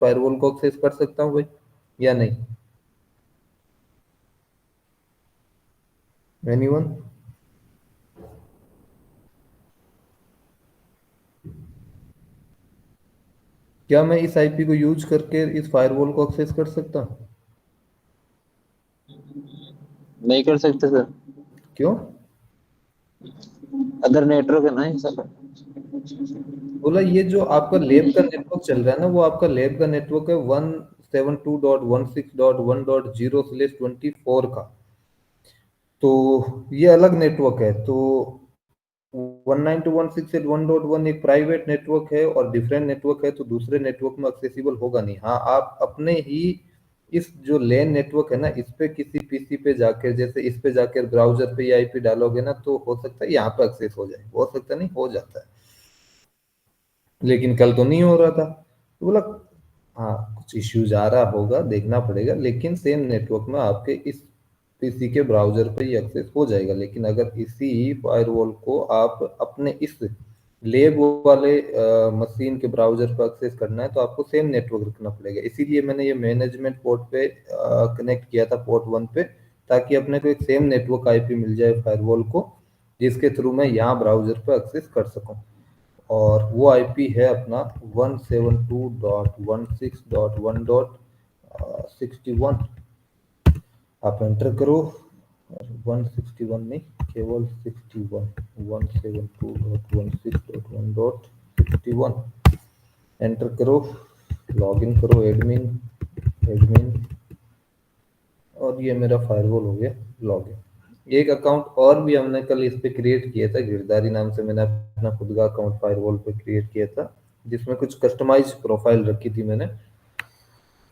Firewall को access कर सकता हूँ भाई, या नहीं? एनीवन? क्या मैं इस आईपी को यूज करके इस फायरवॉल को एक्सेस कर सकता हूँ? नहीं कर सकते सर। क्यों? अदर नेटवर्क है ना ये सब। बोला ये जो आपका लैब का नेटवर्क चल रहा है ना, वो आपका लैब का नेटवर्क है 172.16.1.0/24 का। तो ये अलग नेटवर्क है। तो 192.168.1.1 एक प्राइवेट नेटवर्क है और डिफरेंट नेटवर्क है, तो दूसरे नेटवर्क में एक्सेसिबल होगा नहीं। हाँ, आप अपने ही इस जो लेन नेटवर्क है ना, इस पे किसी पीसी पे जाकर, जैसे इस पे जाकर ब्राउजर पे ये आईपी डालोगे ना, तो हो सकता है यहाँ पे एक्सेस हो जाए, हो सकता नहीं, हो जाता है। लेकिन कल तो नहीं हो रहा था, तो बोला हाँ कुछ इश्यूज आ रहा होगा, देखना पड़ेगा। लेकिन सेम नेटवर्क में आपके इस पीसी के ब्राउजर पे ही एक्सेस हो जाएगा। लेकिन अगर इसी फायरवॉल को आप अपने इस लेब वाले मशीन के ब्राउजर पर एक्सेस करना है, तो आपको सेम नेटवर्क रखना पड़ेगा। इसीलिए मैंने ये मैनेजमेंट पोर्ट पे कनेक्ट किया था, पोर्ट 1 पे, ताकि अपने को एक सेम नेटवर्क आईपी मिल जाए फायरवॉल को, जिसके थ्रू मैं यहाँ ब्राउजर पर एक्सेस कर सकूँ। और वो आईपी है अपना 172.16.1.61। आप एंटर करो। 161 नहीं, केवल 61। 172.16.1.61 एंटर करो। लॉगिन करो, एडमिन, एडमिन, और ये मेरा फायरवॉल हो गया लॉगिन। एक अकाउंट और भी हमने कल इस पे क्रिएट किया था, गिरधारी नाम से मैंने अपना खुद का अकाउंट फायरवॉल पे क्रिएट किया था, जिसमें कुछ कस्टमाइज प्रोफाइल रखी थी मैंने।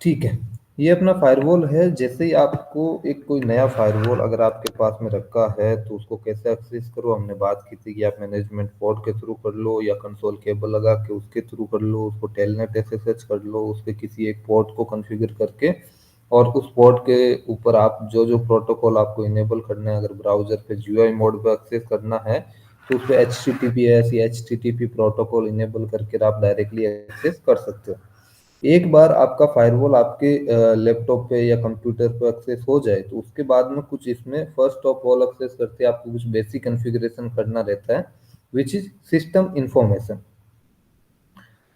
ठीक है, ये अपना फायरवॉल है। जैसे ही आपको एक कोई नया फायरवॉल अगर आपके पास में रखा है, तो उसको कैसे एक्सेस करो, हमने बात की थी कि आप मैनेजमेंट पोर्ट के थ्रू कर लो, या कंसोल केबल लगा के उसके थ्रू कर लो, उसको टेलनेट एसएसएच कर लो, उसके किसी एक पोर्ट को कॉन्फ़िगर करके, और उस पोर्ट के ऊपर आप जो जो प्रोटोकॉल आपको इनेबल करना है, अगर ब्राउजर पे जीयूआई मोड पे एक्सेस करना है, तो उस पे HTTPS या HTTP प्रोटोकॉल इनेबल करके आप डायरेक्टली एक्सेस कर सकते हो। एक बार आपका फायरवॉल आपके लैपटॉप पे या कंप्यूटर पे एक्सेस हो जाए, तो उसके बाद में कुछ इसमें फर्स्ट ऑफ ऑल एक्सेस करते आपको कुछ बेसिक कॉन्फ़िगरेशन करना रहता है, विच इज सिस्टम इंफॉर्मेशन।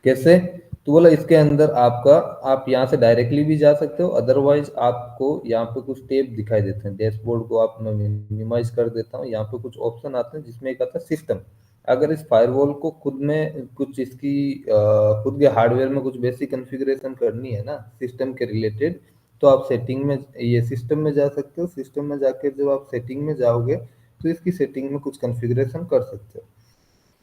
कैसे? तो बोला इसके अंदर आपका, आप यहाँ से डायरेक्टली भी जा सकते हो, अदरवाइज आपको यहाँ पे कुछ टैब दिखाई देते हैं। डैशबोर्ड को आप, मैं मिनिमाइज कर देता हूँ, यहाँ पे कुछ ऑप्शन आते हैं जिसमें एक आता है सिस्टम। अगर इस फायरवॉल को खुद में कुछ इसकी खुद के हार्डवेयर में कुछ बेसिक कॉन्फ़िगरेशन करनी है ना सिस्टम के रिलेटेड, तो आप सेटिंग में, ये सिस्टम में जा सकते हो। सिस्टम में जाके जब आप सेटिंग में जाओगे, तो इसकी सेटिंग में कुछ कॉन्फ़िगरेशन कर सकते हो,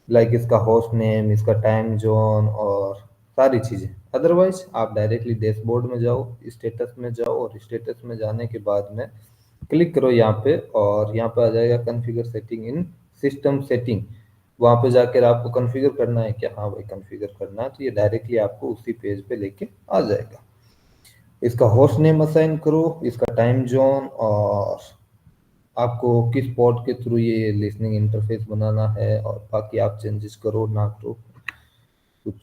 लाइक इसका होस्ट नेम, इसका टाइम जोन और सारी चीज़ें। अदरवाइज आप डायरेक्टली डैशबोर्ड में जाओ, स्टेटस में जाओ, और स्टेटस में जाने के बाद में क्लिक करो यहाँ पे, और यहाँ पे आ जाएगा कॉन्फ़िगर सेटिंग इन सिस्टम सेटिंग। वहाँ पे जाकर आपको कॉन्फ़िगर करना है क्या? हाँ भाई कॉन्फ़िगर करना है, तो ये डायरेक्टली आपको उसी पेज पे लेके आ जाएगा। इसका होस्ट नेम असाइन करो, इसका टाइम जोन, और आपको किस पोर्ट के थ्रू ये लिसनिंग इंटरफेस बनाना है, और बाकी आप चेंजेस करो ना करो, कुछ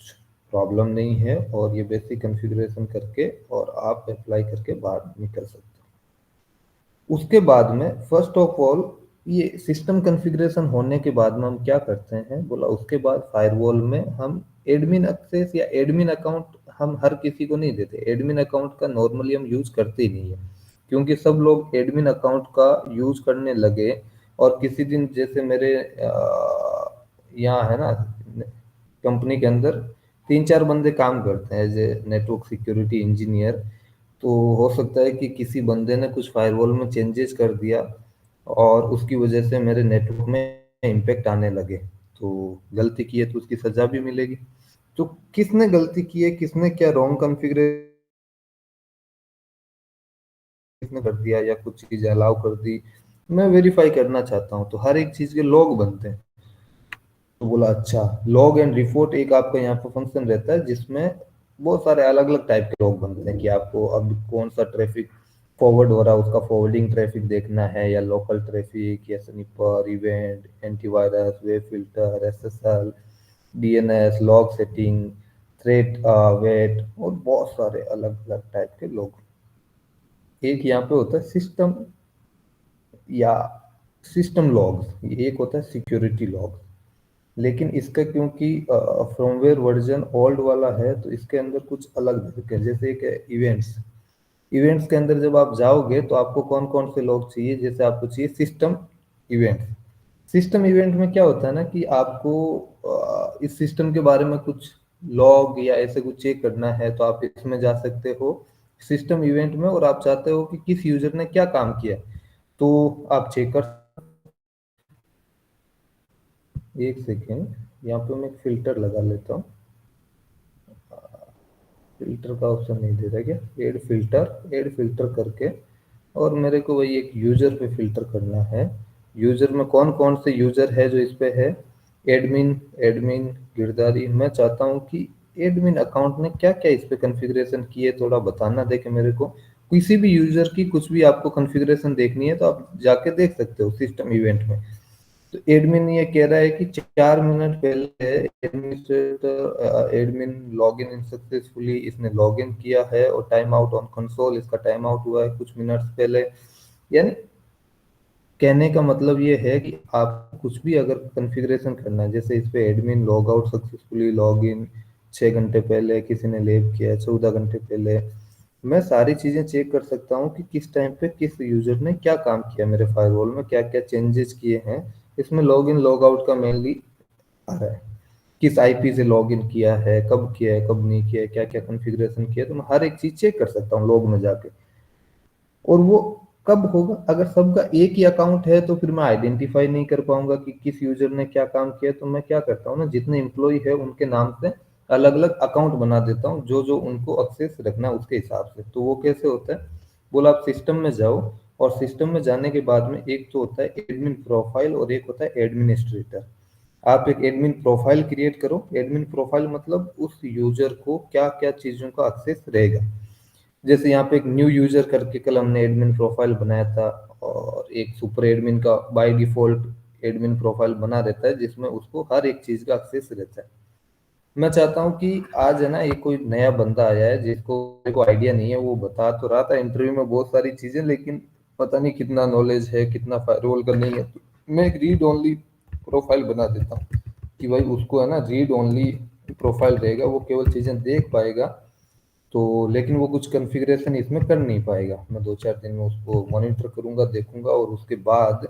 प्रॉब्लम नहीं है। और ये बेसिक कॉन्फ़िगरेशन करके और आप अप्लाई करके बाहर निकल सकते हो। उसके बाद में फर्स्ट ऑफ ऑल, ये सिस्टम कॉन्फ़िगरेशन होने के बाद में हम क्या करते हैं, बोला उसके बाद फायरवॉल में हम एडमिन एक्सेस या एडमिन अकाउंट हम हर किसी को नहीं देते। एडमिन अकाउंट का नॉर्मली हम यूज करते ही नहीं है, क्योंकि सब लोग एडमिन अकाउंट का यूज करने लगे। और किसी दिन जैसे मेरे यहाँ है ना कंपनी के अंदर 3-4 बंदे काम करते हैं as a network security engineer. तो हो सकता है कि किसी बंदे ने कुछ फायरवॉल में चेंजेस कर दिया, और उसकी वजह से मेरे नेटवर्क में इम्पेक्ट आने लगे। तो गलती की है तो उसकी सजा भी मिलेगी। तो किसने गलती की है, किसने क्या रॉन्ग कॉन्फ़िगरेशन किसने कर दिया, या कुछ चीज़ें अलाउ कर दी, मैं वेरीफाई करना चाहता हूँ। तो हर एक चीज़ के लॉग बनते हैं। तो बोला अच्छा, लॉग एंड रिपोर्ट एक आपका यहाँ पर फंक्शन रहता है, जिसमें बहुत सारे अलग अलग टाइप के लॉग बनते हैं कि आपको अब कौन सा ट्रैफिक फॉरवर्ड हो रहा है, उसका फॉरवर्डिंग ट्रैफिक देखना है, या लोकल ट्रैफिक, या sniffer, event, antivirus, web filter, SSL, DNS, log setting, rate, wait और बहुत सारे अलग अलग टाइप के लोग। एक यहाँ पे होता है सिस्टम या सिस्टम लॉग्स, एक होता है सिक्योरिटी लॉग। लेकिन इसका क्योंकि फर्मवेयर वर्जन ओल्ड वाला है तो इसके अंदर कुछ अलग है। जैसे एक इवेंट्स, इवेंट्स के अंदर जब आप जाओगे तो आपको कौन कौन से लॉग चाहिए, जैसे आपको चाहिए सिस्टम इवेंट। सिस्टम इवेंट में क्या होता है ना कि आपको इस सिस्टम के बारे में कुछ लॉग या ऐसे कुछ चेक करना है तो आप इसमें जा सकते हो सिस्टम इवेंट में, और आप चाहते हो कि किस यूजर ने क्या काम किया तो आप चेक कर। एक सेकेंड, यहाँ पे मैं एक फिल्टर लगा लेता हूँ। फिल्टर का ऑप्शन नहीं दे रहा क्या, एड फिल्टर, एड फिल्टर करके, और मेरे को वही एक यूजर पे फिल्टर करना है। यूजर में कौन कौन से यूजर है जो इस पे है, एडमिन, एडमिन गिरधारी। मैं चाहता हूँ कि एडमिन अकाउंट ने क्या क्या इस पे कॉन्फ़िगरेशन की है थोड़ा बताना देखे मेरे को। किसी भी यूजर की कुछ भी आपको कॉन्फ़िगरेशन देखनी है तो आप जाके देख सकते हो सिस्टम इवेंट में। तो एडमिन ये कह रहा है कि 4 मिनट पहले एडमिनिस्ट्रेटर एडमिन लॉगिन इन सक्सेसफुली, इसने लॉगिन किया है और टाइम आउट ऑन कंसोल, इसका टाइम आउट हुआ है कुछ मिनट्स पहले। यानी कहने का मतलब ये है कि आप कुछ भी अगर कॉन्फ़िगरेशन करना है, जैसे इस पे admin log out successfully, log in 6 घंटे पहले, किसी ने लेव किया 14 घंटे पहले, मैं सारी चीजें चेक कर सकता हूँ कि किस टाइम पे किस यूजर ने क्या काम किया, मेरे फायरवॉल में क्या क्या चेंजेस किए हैं। इसमें लॉग इन लॉग आउट का मेनली आ रहा है, किस आईपी से लॉग इन किया है, कब किया है, कब नहीं किया है, क्या क्या कॉन्फ़िगरेशन किया है, तो मैं हर एक चीज चेक कर सकता हूँ लॉग में जाके। और वो कब होगा, अगर सबका एक ही अकाउंट है तो फिर मैं आइडेंटिफाई नहीं कर पाऊंगा कि किस यूजर ने क्या काम किया। तो मैं क्या करता हूँ ना, जितने एम्प्लॉय है उनके नाम से अलग अलग अकाउंट बना देता हूँ, जो जो उनको एक्सेस रखना है उसके हिसाब से। तो वो कैसे होता है, बोला आप सिस्टम में जाओ, और सिस्टम में जाने के बाद में एक तो होता है एडमिन प्रोफाइल और एक होता है एडमिनिस्ट्रेटर। आप एक एडमिन प्रोफाइल क्रिएट करो। एडमिन प्रोफाइल मतलब उस यूजर को क्या क्या चीजों का एक्सेस रहेगा। जैसे यहाँ पे एक न्यू यूजर करके कल हमने एडमिन प्रोफाइल बनाया था, और एक सुपर एडमिन का बाय डिफॉल्ट एडमिन प्रोफाइल बना रहता है जिसमें उसको हर एक चीज का एक्सेस रहता है। मैं चाहता हूँ कि आज है ना एक कोई नया बंदा आया है जिसको मेरे को आइडिया नहीं है, वो बता तो रहा था इंटरव्यू में बहुत सारी चीजें, लेकिन पता नहीं कितना नॉलेज है कितना रोल का नहीं है। तो मैं एक रीड ओनली प्रोफाइल बना देता हूँ कि भाई उसको है ना रीड ओनली प्रोफाइल रहेगा, वो केवल चीजें देख पाएगा। तो लेकिन वो कुछ कॉन्फ़िगरेशन इसमें कर नहीं पाएगा। मैं 2-4 दिन में उसको मॉनिटर करूंगा, देखूंगा, और उसके बाद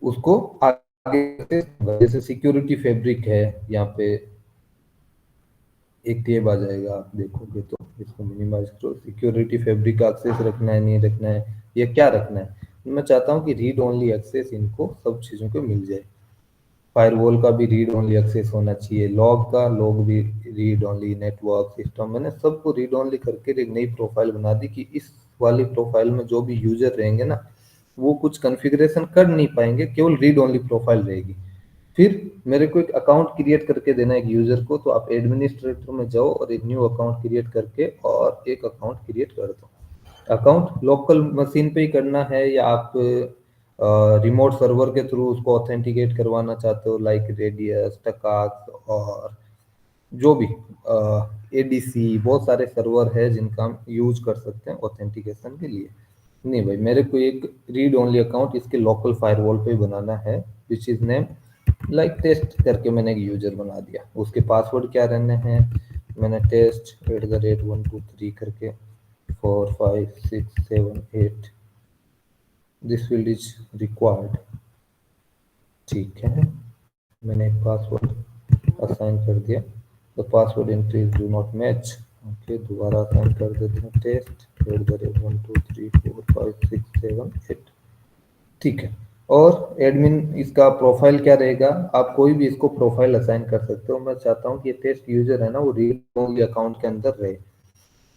उसको आगे, जैसे सिक्योरिटी फैब्रिक है यहाँ पे एक टेब आ जाएगा, आप देखोगे तो इसको मिनिमाइज करो, सिक्योरिटी फैब्रिक का एक्सेस रखना है नहीं रखना है, ये क्या रखना है। मैं चाहता हूँ कि रीड ओनली एक्सेस इनको सब चीज़ों को मिल जाए। फायरवॉल का भी रीड ओनली एक्सेस होना चाहिए, लॉग का लॉग भी रीड ओनली, नेटवर्क सिस्टम, मैंने सबको रीड ओनली करके एक नई प्रोफाइल बना दी कि इस वाली प्रोफाइल में जो भी यूजर रहेंगे ना वो कुछ कॉन्फ़िगरेशन कर नहीं पाएंगे, केवल रीड ओनली प्रोफाइल रहेगी। फिर मेरे को एक अकाउंट क्रिएट करके देना है एक यूजर को, तो आप एडमिनिस्ट्रेटर में जाओ और एक न्यू अकाउंट क्रिएट करके और एक अकाउंट क्रिएट कर दो। अकाउंट लोकल मशीन पे ही करना है या आप रिमोट सर्वर के थ्रू उसको ऑथेंटिकेट करवाना चाहते हो, लाइक रेडियस, टकाक, और जो भी एडीसी, बहुत सारे सर्वर है जिनका हम यूज कर सकते हैं ऑथेंटिकेशन के लिए। नहीं भाई, मेरे को एक रीड ओनली अकाउंट इसके लोकल फायरवॉल पे बनाना है, which is name like test करके मैंने एक यूजर बना दिया। उसके पासवर्ड क्या रहने हैं, मैंने टेस्ट @123 करके 45678 दिस फील्ड इज रिक्वायर्ड। ठीक है, मैंने एक पासवर्ड असाइन कर दिया। The password entries do not match. Okay, दोबारा असाइन कर देते हैं टेस्ट @1234567 8। ठीक है। और एडमिन इसका प्रोफाइल क्या रहेगा, आप कोई भी इसको प्रोफाइल असाइन कर सकते हो। मैं चाहता हूँ कि ये टेस्ट यूजर है ना वो रीड ओनली अकाउंट के अंदर रहे।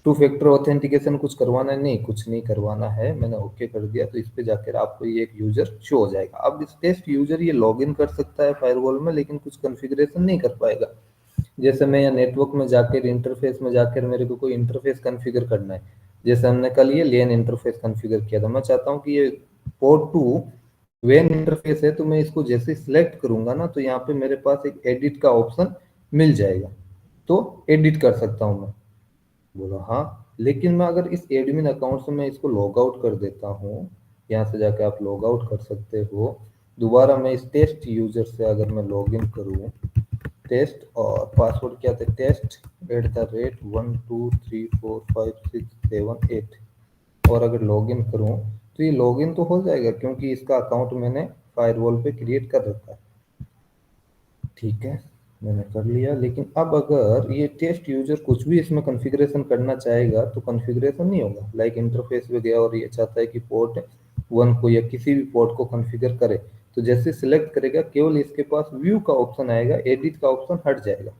टू फैक्टर ऑथेंटिकेशन कुछ करवाना है, नहीं कुछ नहीं करवाना है, मैंने ओके कर दिया। तो इस पे जाकर आपको ये एक यूजर शो हो जाएगा। अब इस टेस्ट यूजर ये लॉगिन कर सकता है फायरवॉल में, लेकिन कुछ कॉन्फ़िगरेशन नहीं कर पाएगा। जैसे मैं यहाँ नेटवर्क में जाकर इंटरफेस में जाकर मेरे को कोई इंटरफेस कॉन्फ़िगर करना है, जैसे हमने कल ये लेन इंटरफेस कॉन्फ़िगर किया था। मैं चाहता हूँ कि ये पोर्ट टू वेन इंटरफेस है, तो मैं इसको जैसे सिलेक्ट करूंगा ना तो यहाँ पे मेरे पास एक एडिट का ऑप्शन मिल जाएगा। तो एडिट कर सकता हूँ मैं। बोला हाँ, लेकिन मैं अगर इस एडमिन अकाउंट से मैं इसको लॉग आउट कर देता हूँ, यहाँ से जाके आप लॉग आउट कर सकते हो, दोबारा मैं इस टेस्ट यूजर से अगर मैं लॉग इन करूँ, टेस्ट और पासवर्ड क्या था, @1234567 8, और अगर लॉगिन करूं तो ये लॉगिन तो हो जाएगा क्योंकि इसका अकाउंट मैंने फायरवॉल पे क्रिएट कर रखा है। ठीक है, मैंने कर लिया। लेकिन अब अगर ये टेस्ट यूजर कुछ भी इसमें कॉन्फ़िगरेशन करना चाहेगा तो कॉन्फ़िगरेशन नहीं होगा। लाइक इंटरफेस पे गया और ये चाहता है कि पोर्ट 1 को या किसी भी पोर्ट को कॉन्फ़िगर करे, तो जैसे सिलेक्ट करेगा केवल इसके पास व्यू का ऑप्शन आएगा, एडिट का ऑप्शन हट जाएगा।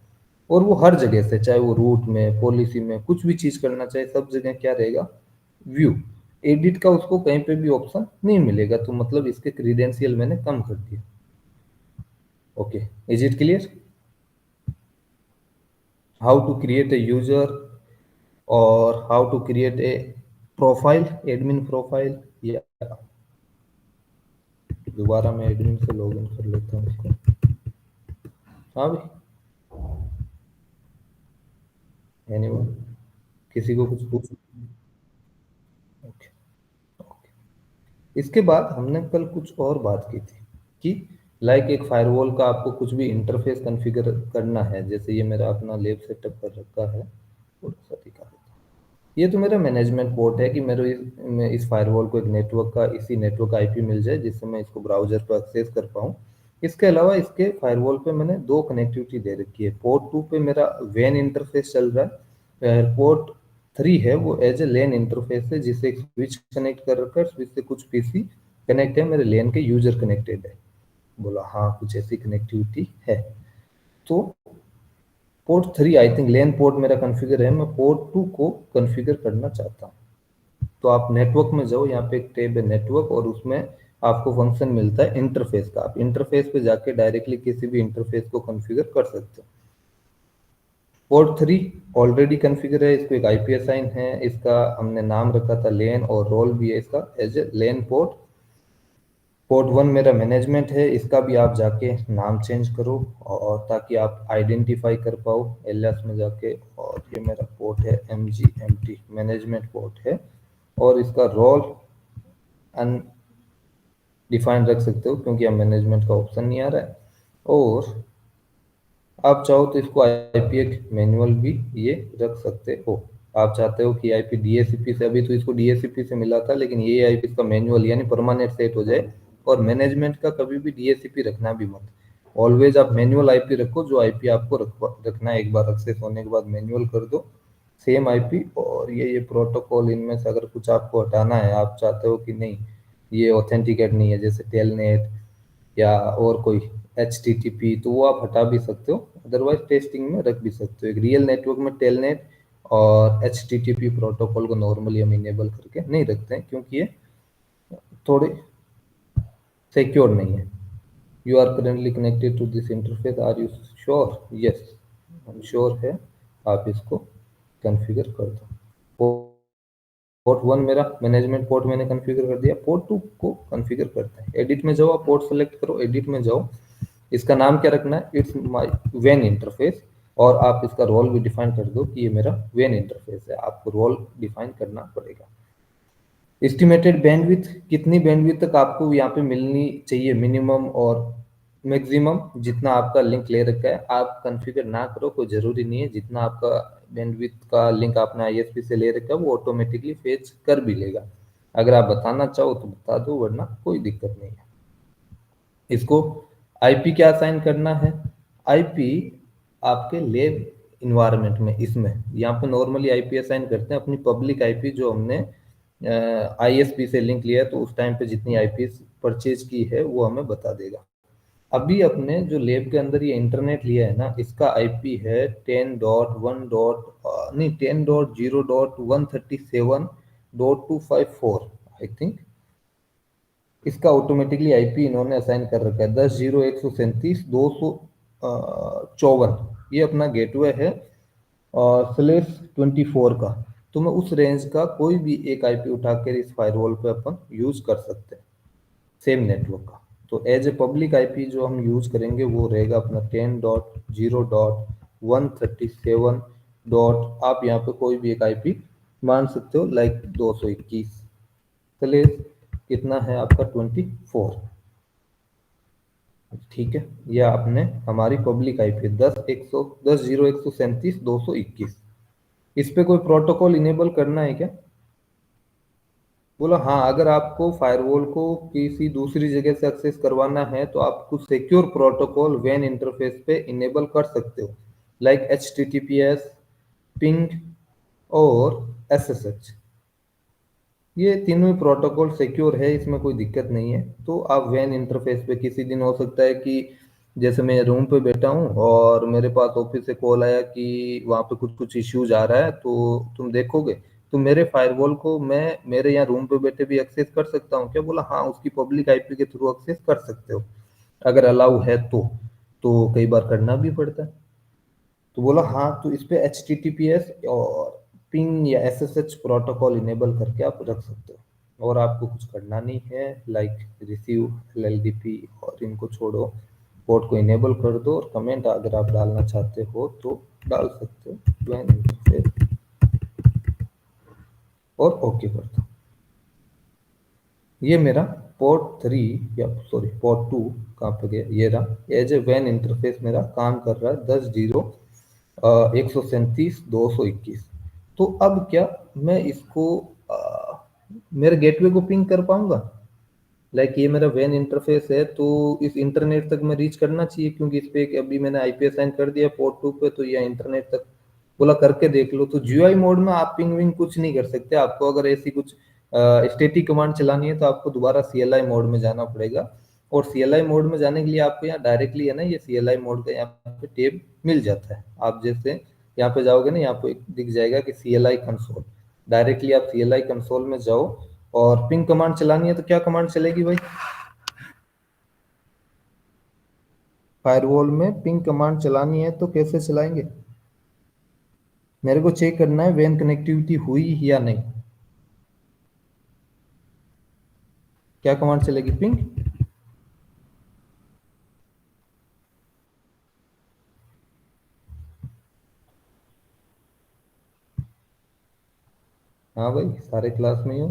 और वो हर जगह से, चाहे वो रूट में, पॉलिसी में, कुछ भी चीज करना चाहे, सब जगह क्या रहेगा, व्यू। एडिट का उसको कहीं पे भी ऑप्शन नहीं मिलेगा, तो मतलब इसके क्रीडेंशियल मैंने कम कर दिया। Okay, is it clear how to create a user और how to create a profile, admin profile? या दोबारा मैं एडमिन से लॉगिन कर लेता हूँ इसको। हाँ भाई, एनीवन, किसी को कुछ पूछ? ओके। इसके बाद हमने कल कुछ और बात की थी कि लाइक एक फायरवॉल का आपको कुछ भी इंटरफेस कॉन्फ़िगर करना है। जैसे ये मेरा अपना लैब सेटअप कर रखा है, थोड़ा सा दिखा देता हूँ। ये तो मेरा मैनेजमेंट पोर्ट है कि मेरे मैं इस फायरवॉल को एक नेटवर्क का, इसी नेटवर्क का आईपी मिल जाए जिससे मैं इसको ब्राउजर पर एक्सेस कर पाऊँ। इसके अलावा इसके फायरवॉल पे मैंने दो कनेक्टिविटी दे रखी है। पोर्ट 2 पे मेरा वैन इंटरफेस चल रहा है, पोर्ट 3 है वो एज ए लैन इंटरफेस है जिससे एक स्विच कनेक्ट कर रखा है, स्विच से कुछ पीसी कनेक्ट है, मेरे लैन के यूजर कनेक्टेड है। बोला हाँ, कुछ ऐसी कनेक्टिविटी है। तो port 3 I think LAN port मेरा कॉन्फ़िगर है, मैं पोर्ट 2 को कॉन्फ़िगर करना चाहता हूँ। तो आप नेटवर्क में जाओ, यहाँ पे एक टैब है नेटवर्क, और उसमें आपको फंक्शन मिलता है इंटरफेस का। आप इंटरफेस पे जाके डायरेक्टली किसी भी इंटरफेस को कॉन्फ़िगर कर सकते हो। पोर्ट 3 ऑलरेडी कॉन्फ़िगर है, इसको एक आईपी असाइन है, इसका हमने नाम रखा था लेन, और रोल भी है इसका as a LAN port. Port 1 मेरा मैनेजमेंट है, इसका भी आप जाके नाम चेंज करो और ताकि आप आइडेंटिफाई कर पाओ एलियास में जाके। और ये मेरा पोर्ट है MGMT, मैनेजमेंट पोर्ट है, और इसका रोल अनडिफाइंड रख सकते हो क्योंकि अब मैनेजमेंट का ऑप्शन नहीं आ रहा है। और आप चाहो तो इसको आईपी एक मैनुअल भी ये रख सकते हो। आप चाहते हो कि आईपी डीएचसीपी से, अभी तो इसको डीएचसीपी से मिला था, लेकिन ये आईपी इसका मैनुअल यानी परमानेंट सेट हो जाए। और मैनेजमेंट का कभी भी डीएचसीपी रखना भी मत, ऑलवेज आप मैनुअल आईपी रखो। जो आईपी आपको रखना है, एक बार एक्सेस होने के बाद मैनुअल कर दो सेम आईपी। और ये प्रोटोकॉल, इनमें से अगर कुछ आपको हटाना है, आप चाहते हो कि नहीं ये ऑथेंटिकेट नहीं है, जैसे टेलनेट या और कोई HTTP, तो वो आप हटा भी सकते हो। अदरवाइज टेस्टिंग में रख भी सकते हो। एक रियल नेटवर्क में टेलनेट और HTTP प्रोटोकॉल को नॉर्मली हम इनेबल करके नहीं रखते हैं क्योंकि ये थोड़े सिक्योर नहीं है। You are currently connected to this interface, are you sure? Yes, हम श्योर है। आप इसको कॉन्फ़िगर कर दो। पोर्ट 1 मेरा मैनेजमेंट पोर्ट मैंने कॉन्फ़िगर कर दिया। पोर्ट 2 को कॉन्फ़िगर करते हैं। एडिट में जाओ, आप पोर्ट सेलेक्ट करो, एडिट में जाओ, इसका नाम क्या रखना है, इट्स माय वेन इंटरफेस। और आप इसका रोल भी डिफाइन कर दो कि ये मेरा वेन इंटरफेस है, आपको रोल डिफाइन करना पड़ेगा। एस्टिमेटेड बैंडविड्थ, कितनी बैंडविड्थ तक आपको यहाँ पे मिलनी चाहिए मिनिमम और मैक्सिमम, जितना आपका लिंक ले रखा है आप कॉन्फ़िगर ना करो, कोई ज़रूरी नहीं है। जितना आपका बैंडविड्थ का लिंक आपने आईएसपी से ले रखा है वो ऑटोमेटिकली फेच कर भी लेगा। अगर आप बताना चाहो तो बता दो, वरना कोई दिक्कत नहीं है। इसको आईपी क्या असाइन करना है, आईपी आपके लैब इन्वायरमेंट में, इसमें यहाँ पे नॉर्मली आईपी असाइन करते हैं अपनी पब्लिक आईपी जो हमने आईएसपी से लिंक लिया है, तो उस टाइम पे जितनी आईपी परचेज की है वो हमें बता देगा। अभी अपने जो लैब के अंदर ये इंटरनेट लिया है ना, इसका आईपी है 10.1 डॉट नहीं 10.0.137.254 आई थिंक। इसका ऑटोमेटिकली आईपी इन्होंने असाइन कर रखा है 10.0.137.254। ये अपना गेटवे है और /24 का। तो मैं उस रेंज का कोई भी एक आईपी उठाकर इस फायरवॉल पे अपन यूज कर सकते हैं, सेम नेटवर्क का। तो एज ए पब्लिक आईपी जो हम यूज करेंगे वो रहेगा अपना 10.0.137.254। 137 डॉट, आप यहाँ पे कोई भी एक आईपी मान सकते हो, लाइक 221, चलिए कितना है आपका 24, ठीक है। यह आपने हमारी पब्लिक आईपी 10.100.10.0.137.221, इस पे कोई प्रोटोकॉल इनेबल करना है क्या? बोला हाँ, अगर आपको फायरवॉल को किसी दूसरी जगह से एक्सेस करवाना है तो आप कुछ सिक्योर प्रोटोकॉल वैन इंटरफेस पे इनेबल कर सकते हो, लाइक HTTPS, पिंग और SSH। ये तीनों ही प्रोटोकॉल सिक्योर है, इसमें कोई दिक्कत नहीं है। तो आप वैन इंटरफेस पे किसी दिन हो सकता है कि जैसे मैं रूम पे बैठा हूँ और मेरे पास ऑफिस से कॉल आया कि वहाँ पे कुछ कुछ इश्यूज आ रहा है, तो तुम देखोगे, तो मेरे फायरवॉल को मैं मेरे यहाँ रूम पे बैठे भी एक्सेस कर सकता हूँ क्या? बोला हाँ, उसकी पब्लिक आईपी के थ्रू एक्सेस कर सकते हो, अगर अलाउ है तो कई बार करना भी पड़ता है। तो बोला हाँ, तो इस पे HTTPS और पिंग या SSH प्रोटोकॉल इनेबल करके आप रख सकते हो, और आपको कुछ करना नहीं है, लाइक रिसीव LLDP और इनको छोड़ो, पोर्ट को इनेबल कर दो, और कमेंट अगर आप डालना चाहते हो तो डाल सकते हो WAN इंटरफेस, और ओके कर दो। ये मेरा पोर्ट 3 या सॉरी पोर्ट 2 कहाँ पे गया, ये रहा, एज ए वैन इंटरफेस मेरा काम कर रहा है 10.0.137.221। तो अब क्या मैं इसको मेरे गेटवे को पिंग कर पाऊंगा? लाइक ये मेरा वैन इंटरफेस है, तो इस इंटरनेट तक मैं रीच करना चाहिए, क्योंकि इस पे अभी मैंने आईपी असाइन कर दिया पोर्ट 2 पे, तो ये इंटरनेट तक बोला करके देख लो। तो जीयूआई मोड में आप पिंग विंग कुछ नहीं कर सकते, आपको अगर ऐसी कुछ स्टैटिक कमांड चलानी है तो आपको दोबारा CLI मोड में जाना पड़ेगा, और CLI मोड में जाने के लिए आपको यहाँ डायरेक्टली है ना, ये CLI मोड का यहाँ पे टेब मिल जाता है। आप जैसे यहाँ पे जाओगे ना, यहाँ पे दिख जाएगा कि CLI कंसोल, डायरेक्टली आप CLI कंसोल में जाओ, और पिंग कमांड चलानी है तो क्या कमांड चलेगी भाई? फायरवॉल में पिंग कमांड चलानी है तो कैसे चलाएंगे? मेरे को चेक करना है वैन कनेक्टिविटी हुई या नहीं। क्या कमांड चलेगी? पिंग। हाँ भाई, सारे क्लास में ही हो।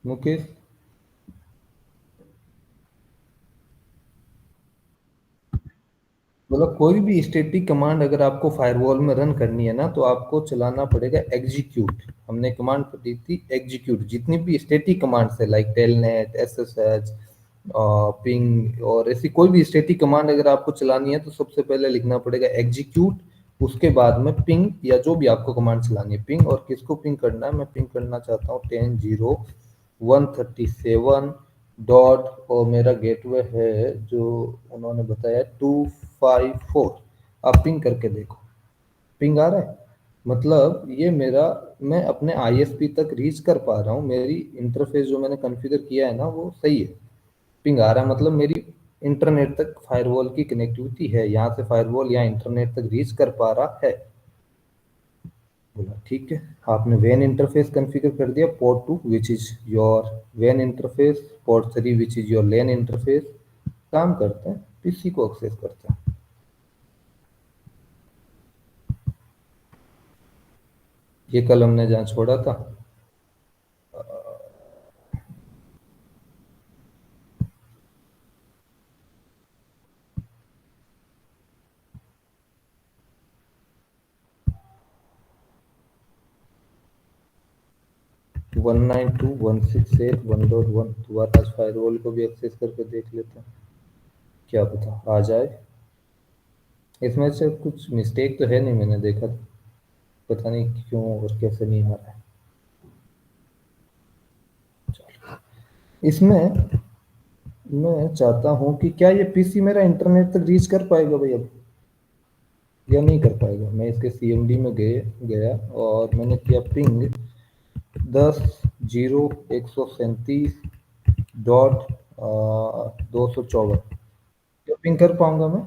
मुकेश, मतलब कोई भी स्टैटिक कमांड अगर आपको फायरवॉल में रन करनी है ना, तो आपको चलाना पड़ेगा एग्जीक्यूट। हमने कमांड पढ़ी थी एग्जीक्यूट, जितनी भी स्टैटिक कमांड्स है लाइक टेलनेट, SSH, पिंग, और ऐसी कोई भी स्टैटिक कमांड अगर आपको चलानी है तो सबसे पहले लिखना पड़ेगा एग्जीक्यूट, उसके बाद में पिंग या जो भी आपको कमांड चलानी है पिंग। और किसको पिंग करना है? मैं पिंग करना चाहता हूँ 10.0.137 डॉट, और मेरा गेटवे है जो उन्होंने बताया 254। आप पिंग करके देखो, पिंग आ रहा है, मतलब ये मेरा, मैं अपने ISP तक रीच कर पा रहा हूँ, मेरी इंटरफेस जो मैंने कॉन्फ़िगर किया है ना वो सही है। पिंग आ रहा है मतलब मेरी इंटरनेट तक फायरवॉल की कनेक्टिविटी है, यहाँ से फायरवॉल यहाँ इंटरनेट तक रीच कर पा रहा है। बोला ठीक है, आपने वैन इंटरफेस कॉन्फ़िगर कर दिया, पोर्ट 2 विच इज योर वैन interface, port 3 which is your LAN interface, काम करते हैं, पीसी को एक्सेस करते हैं। ये कल हमने जहाँ छोड़ा था, 192.168.1.1, दोबारा आज फायरवॉल को भी एक्सेस करके देख लेते हैं, क्या पता आ जाए। इसमें से कुछ मिस्टेक तो है नहीं, मैंने देखा, पता नहीं क्यों और कैसे नहीं आ रहा है। इसमें मैं चाहता हूँ कि क्या ये पीसी मेरा इंटरनेट तक रीच कर पाएगा भाई अब, या नहीं कर पाएगा? मैं इसके CMD में गया और मैंने किया पिंग 10.0.137.254, क्या पिंग कर पाऊंगा मैं?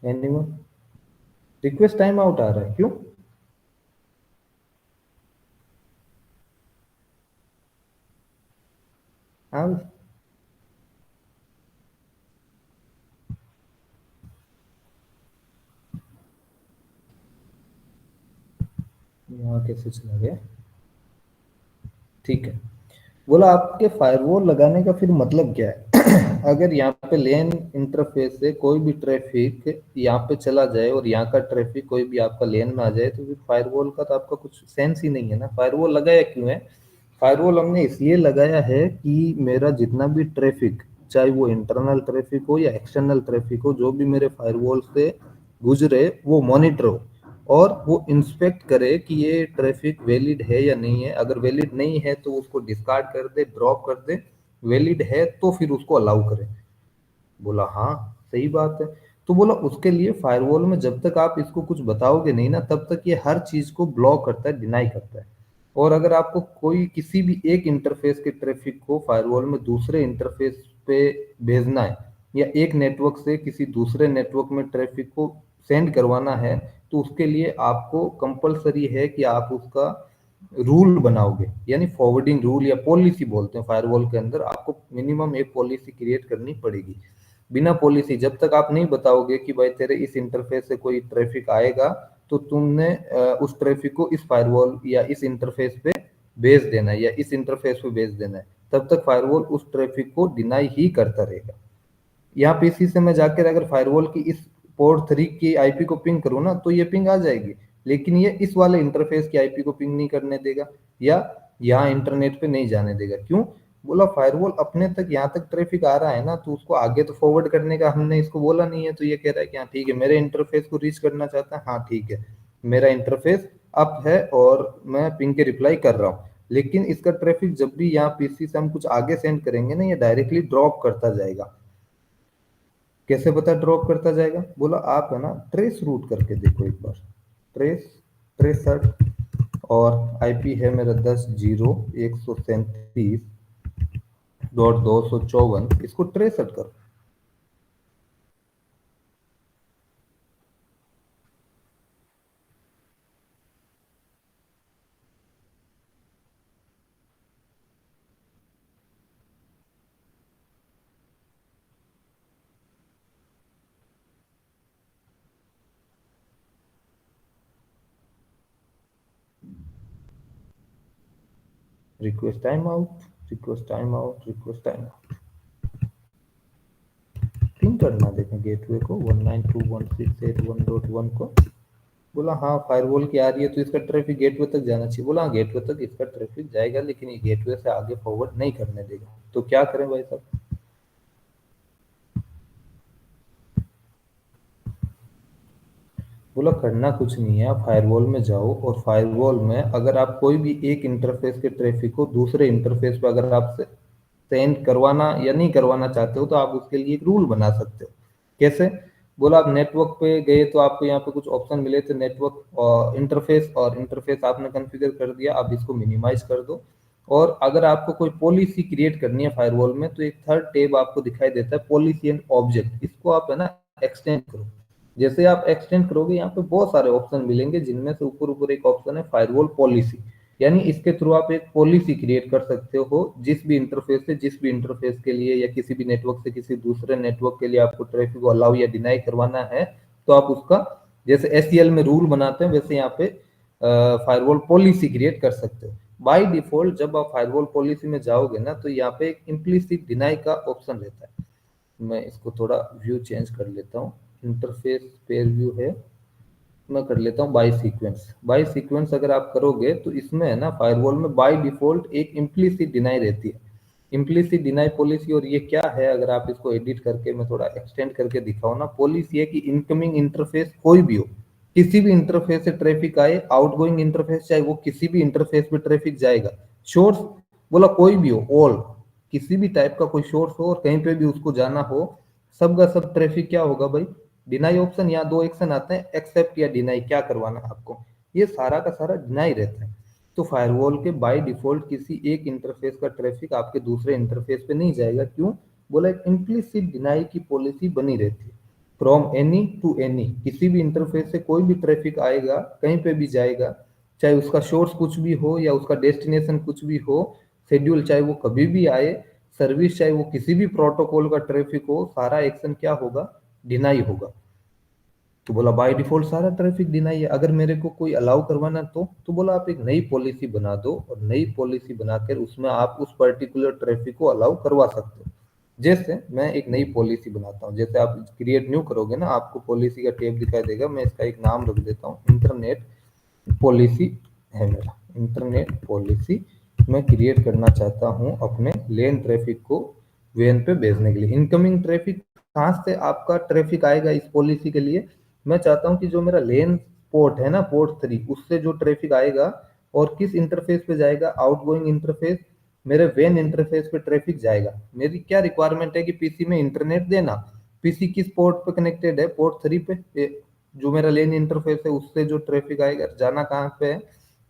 एनीवन? रिक्वेस्ट टाइम आउट आ रहा है, क्यों? हाँ, यहाँ कैसे चला गया? ठीक है। बोला आपके फायरवॉल लगाने का फिर मतलब क्या है? अगर यहाँ पे लेन इंटरफेस से कोई भी ट्रैफिक यहाँ पे चला जाए और यहाँ का ट्रैफिक कोई भी आपका लेन में आ जाए, तो फिर फायरवॉल का तो आपका कुछ सेंस ही नहीं है ना। फायरवॉल लगाया क्यों है? फायरवॉल हमने इसलिए लगाया है कि मेरा जितना भी ट्रैफिक, चाहे वो इंटरनल ट्रैफिक हो या एक्सटर्नल ट्रैफिक हो, जो भी मेरे फायरवॉल से गुजरे वो मॉनिटर हो और वो इंस्पेक्ट करे कि ये ट्रैफिक वैलिड है या नहीं है। अगर वैलिड नहीं है तो उसको डिस्कार्ड कर दे, ड्रॉप कर दे। वैलिड है तो फिर उसको अलाउ करे। बोला हाँ, सही बात है। तो बोला उसके लिए फायरवॉल में जब तक आप इसको कुछ बताओगे नहीं ना, तब तक ये हर चीज को ब्लॉक करता है, डिनाई करता है। और अगर आपको कोई किसी भी एक इंटरफेस के ट्रैफिक को फायरवॉल में दूसरे इंटरफेस पे भेजना है, या एक नेटवर्क से किसी दूसरे नेटवर्क में ट्रैफिक को सेंड करवाना है, तो उसके लिए आपको कंपलसरी है कि आप उसका रूल बनाओगे, यानी फॉरवर्डिंग रूल या पॉलिसी बोलते हैं। फायरवॉल के अंदर आपको मिनिमम एक पॉलिसी क्रिएट करनी पड़ेगी। बिना पॉलिसी जब तक आप नहीं बताओगे कि भाई तेरे इस इंटरफेस से कोई ट्रैफिक आएगा तो तुमने उस ट्रैफिक को इस फायरवॉल या इस इंटरफेस पे भेज देना है या इस इंटरफेस पे भेज देना है, तब तक फायरवॉल उस ट्रैफिक को डिनाई ही करता रहेगा। यहाँ पीसी से मैं जाकर अगर फायरवॉल की इस पोर्ट 3 की आईपी को पिंग करूँ ना, तो ये पिंग आ जाएगी, लेकिन ये इस वाले इंटरफेस की आईपी को पिंग नहीं करने देगा या यहाँ इंटरनेट पे नहीं जाने देगा। क्यों? बोला फायरवॉल अपने तक यहाँ तक ट्रैफिक आ रहा है ना, तो उसको आगे तो फॉरवर्ड करने का हमने इसको बोला नहीं है। तो ये कह रहा है कि हाँ ठीक है, मेरे इंटरफेस को रीच करना चाहता है, हाँ ठीक है, मेरा इंटरफेस अप है और मैं पिंग के रिप्लाई कर रहा हूँ। लेकिन इसका ट्रैफिक जब भी यहाँ पीसी से हम कुछ आगे सेंड करेंगे ना, ये डायरेक्टली ड्रॉप करता जाएगा। कैसे पता ड्रॉप करता जाएगा? बोला आप है ना ट्रेस रूट करके देखो एक बार। ट्रेस ट्रेस सर्च, और आईपी है मेरा 10.0.137.254, इसको ट्रेस सर्च करो। Request time out, request time out, request time out. Pin करना देखें गेटवे को 192.168.1.1 को। बोला हाँ फायरवॉल की आ रही है तो इसका ट्रैफिक गेटवे तक जाना चाहिए। बोला हाँ गेटवे तक इसका ट्रैफिक जाएगा, लेकिन ये गेटवे से आगे फॉरवर्ड नहीं करने देगा। तो क्या करें भाई साहब? बोला करना कुछ नहीं है, आप फायरवॉल में जाओ और फायरवॉल में अगर आप कोई भी एक इंटरफेस के ट्रैफिक को दूसरे इंटरफेस पर अगर आप सेंड करवाना या नहीं करवाना चाहते हो, तो आप उसके लिए एक रूल बना सकते हो। कैसे? बोला आप नेटवर्क पे गए तो आपको यहाँ पे कुछ ऑप्शन मिले थे, नेटवर्क और इंटरफेस आपने कॉन्फ़िगर कर दिया। आप इसको मिनिमाइज कर दो, और अगर आपको कोई पॉलिसी क्रिएट करनी है फायरवॉल में, तो एक थर्ड टैब आपको दिखाई देता है, पॉलिसी एंड ऑब्जेक्ट। इसको आप है ना एक्सटेंड करो। जैसे आप एक्सटेंड करोगे, यहाँ पे बहुत सारे ऑप्शन मिलेंगे, जिनमें से ऊपर ऊपर एक ऑप्शन है फायरवॉल पॉलिसी, यानी इसके थ्रू आप एक पॉलिसी क्रिएट कर सकते हो जिस भी इंटरफेस से जिस भी इंटरफेस के लिए, या किसी भी नेटवर्क से किसी दूसरे नेटवर्क के लिए आपको ट्रैफिक को अलाउ या डिनाई करवाना है, तो आप उसका जैसे एससीएल में रूल बनाते हैं, वैसे यहाँ पे फायरवॉल पॉलिसी क्रिएट कर सकते हो। बाय डिफॉल्ट जब आप फायरवॉल पॉलिसी में जाओगे ना, तो यहाँ पे एक इम्प्लिसिट डिनाई का ऑप्शन रहता है। मैं इसको थोड़ा व्यू चेंज कर लेता हूँ। इंटरफेस पेयर व्यू है, मैं कर लेता हूँ बाय सीक्वेंस। बाय सीक्वेंस अगर आप करोगे तो इसमें है ना फायरवॉल में बाय डिफॉल्ट एक इम्प्लिसिट डिनाई रहती है, इम्प्लिसिट डिनाई पॉलिसी। और ये क्या है, अगर आप इसको एडिट करके मैं थोड़ा एक्सटेंड करके दिखाऊं ना, पॉलिसी है कि इनकमिंग इंटरफेस कोई भी हो, किसी भी इंटरफेस से ट्रैफिक आए, आउटगोइंग इंटरफेस चाहे वो किसी भी इंटरफेस पे ट्रैफिक जाएगा। सोर्स बोला कोई भी हो, ऑल, किसी भी टाइप का कोई सोर्स हो और कहीं पे भी उसको जाना हो, सब का सब ट्रैफिक क्या होगा भाई? Deny option. यहाँ दो एक्शन आते हैं, एक्सेप्ट या डिनाई, क्या करवाना है आपको, ये सारा का सारा डिनाई रहता है। तो फायरवॉल के बाय डिफॉल्ट किसी एक इंटरफेस का ट्रैफिक आपके दूसरे इंटरफेस पे नहीं जाएगा। क्यों? बोला एक इम्प्लिसिट डिनाई की पॉलिसी बनी रहती है। फ्रॉम एनी टू एनी, किसी भी इंटरफेस से कोई भी ट्रैफिक आएगा, कहीं पे भी जाएगा, चाहे उसका सोर्स कुछ भी हो या उसका डेस्टिनेशन कुछ भी हो, शेड्यूल चाहे वो कभी भी आए, सर्विस चाहे वो किसी भी प्रोटोकॉल का ट्रैफिक हो, सारा एक्शन क्या होगा, डिनाई होगा। तो बोला बाय डिफॉल्ट सारा ट्रैफिक डिनाई है, अगर मेरे को कोई अलाउ करवाना तो बोला आप एक नई पॉलिसी बना दो और नई पॉलिसी बनाकर उसमें आप उस पर्टिकुलर ट्रैफिक को अलाउ करवा सकते हो। जैसे मैं एक नई पॉलिसी बनाता हूँ, जैसे आप क्रिएट न्यू करोगे ना, आपको पॉलिसी का टैब दिखाई देगा, मैं इसका एक नाम रख देता हूँ, इंटरनेट पॉलिसी है मेरा, इंटरनेट पॉलिसी मैं क्रिएट करना चाहता हूँ अपने लेन ट्रैफिक को वेन पे भेजने के लिए। इनकमिंग ट्रैफिक कहाँ से आपका ट्रैफिक आएगा इस पॉलिसी के लिए, मैं चाहता हूँ कि जो मेरा लेन पोर्ट है ना, पोर्ट 3, उससे जो ट्रैफिक आएगा और किस इंटरफेस पे जाएगा, आउटगोइंग इंटरफेस, मेरे वेन इंटरफेस पे ट्रैफिक जाएगा। मेरी क्या रिक्वायरमेंट है कि पीसी में इंटरनेट देना, पीसी किस पोर्ट पे कनेक्टेड है, पोर्ट 3 पे, जो मेरा लेन इंटरफेस है उससे जो ट्रैफिक आएगा जाना कहाँ पे है,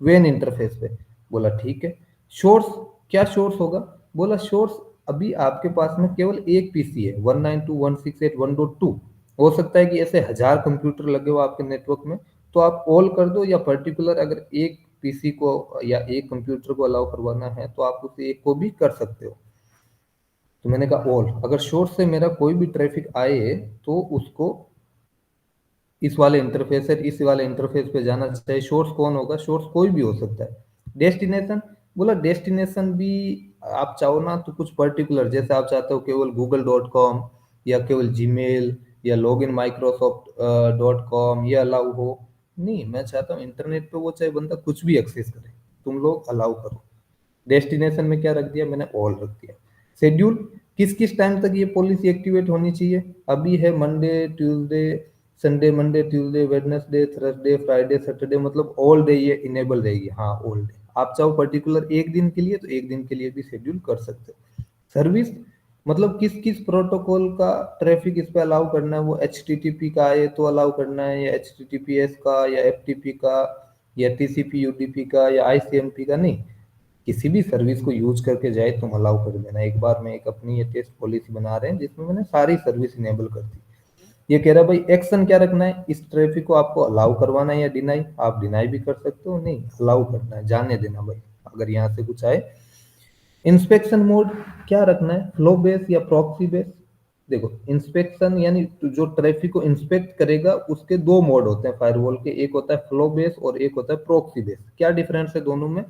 वेन इंटरफेस पे। बोला ठीक है। सोर्स, क्या सोर्स होगा, बोला सोर्स अभी आपके पास में केवल एक पीसी है, 192.168.1.2, हो सकता है कि ऐसे 1000 कंप्यूटर लगे हो आपके नेटवर्क में, तो आप ऑल कर दो, या पर्टिकुलर अगर एक पीसी को या एक कंप्यूटर को अलाउ करवाना है तो आप उस एक को भी कर सकते हो। तो मैंने कहा ऑल, अगर सोर्स से मेरा कोई भी ट्रैफिक आए तो उसको इस वाले इंटरफेस से इस वाले इंटरफेस पे जाना चाहिए। सोर्स कौन होगा, सोर्स कोई भी हो सकता है। डेस्टिनेशन, बोला डेस्टिनेशन भी आप चाहो ना तो कुछ पर्टिकुलर, जैसे आप चाहते हो केवल google.com या केवल जीमेल या लॉगिन माइक्रोसॉफ्ट.com ये अलाउ हो, नहीं, मैं चाहता हूँ इंटरनेट पे वो चाहे बंदा कुछ भी एक्सेस करे, तुम लोग अलाउ करो। डेस्टिनेशन में क्या रख दिया मैंने, ऑल रख दिया। शेड्यूल, किस किस टाइम तक ये पॉलिसी एक्टिवेट होनी चाहिए, अभी है Monday Tuesday Sunday, Monday Tuesday Wednesday Thursday Friday Saturday, मतलब ऑल डे ये इनेबल रहेगी। हाँ ऑल डे, आप चाहो पर्टिकुलर एक दिन के लिए तो एक दिन के लिए भी शेड्यूल कर सकते हो। सर्विस, मतलब किस किस प्रोटोकॉल का ट्रैफिक इस पे अलाउ करना है, वो HTTP का है तो अलाउ करना है, या HTTPS का, या FTP का, या TCP UDP का, या ICMP का, नहीं, किसी भी सर्विस को यूज करके जाए तुम अलाउ कर देना। एक बार मैं एक अपनी ये टेस्ट पॉलिसी बना रहे हैं जिसमें मैंने सारी सर्विस इनेबल कर दी। ये कह रहा है भाई एक्शन क्या रखना है, इस ट्रैफिक को आपको अलाउ करवाना है या डिनाई, आप डिनाई भी कर सकते हो, नहीं अलाउ करना है, जाने देना भाई अगर यहाँ से कुछ आए। इंस्पेक्शन मोड क्या रखना है, फ्लो बेस या प्रॉक्सी बेस। देखो इंस्पेक्शन यानी जो ट्रैफिक को इंस्पेक्ट करेगा उसके दो मोड होते हैं फायरवॉल के, एक होता है फ्लो बेस और एक होता है प्रॉक्सी बेस। क्या डिफरेंस है दोनों में,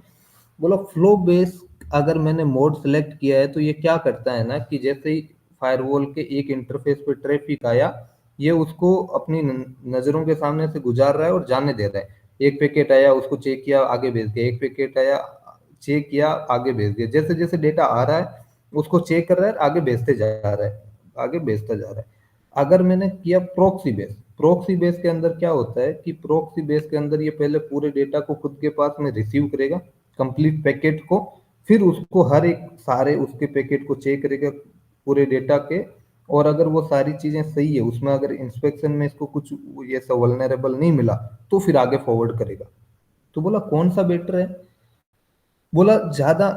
बोलो फ्लो बेस अगर मैंने मोड सेलेक्ट किया है तो ये क्या करता है ना कि जैसे ही फायरवॉल के एक इंटरफेस पे ट्रैफिक आया, ये उसको अपनी नजरों के सामने से गुजार रहा है और जाने दे रहा है। एक पैकेट आया उसको चेक किया आगे भेज दिया, एक पैकेट आया चेक किया आगे भेज दिया, जैसे जैसे डेटा आ रहा है उसको चेक कर रहा है आगे भेजते जा रहा है, आगे भेजता जा रहा है। अगर मैंने किया प्रॉक्सी बेस, प्रॉक्सी बेस के अंदर क्या होता है कि प्रॉक्सी बेस के अंदर ये पहले पूरे डेटा को खुद के पास में रिसीव करेगा, कंप्लीट पैकेट को, फिर उसको हर एक सारे उसके पैकेट को चेक करेगा पूरे डेटा के, और अगर वो सारी चीजें सही है उसमें, अगर इंस्पेक्शन में इसको कुछ ये सब वल्नरेबल नहीं मिला तो फिर आगे फॉरवर्ड करेगा। तो बोला कौन सा बेटर है, बोला ज्यादा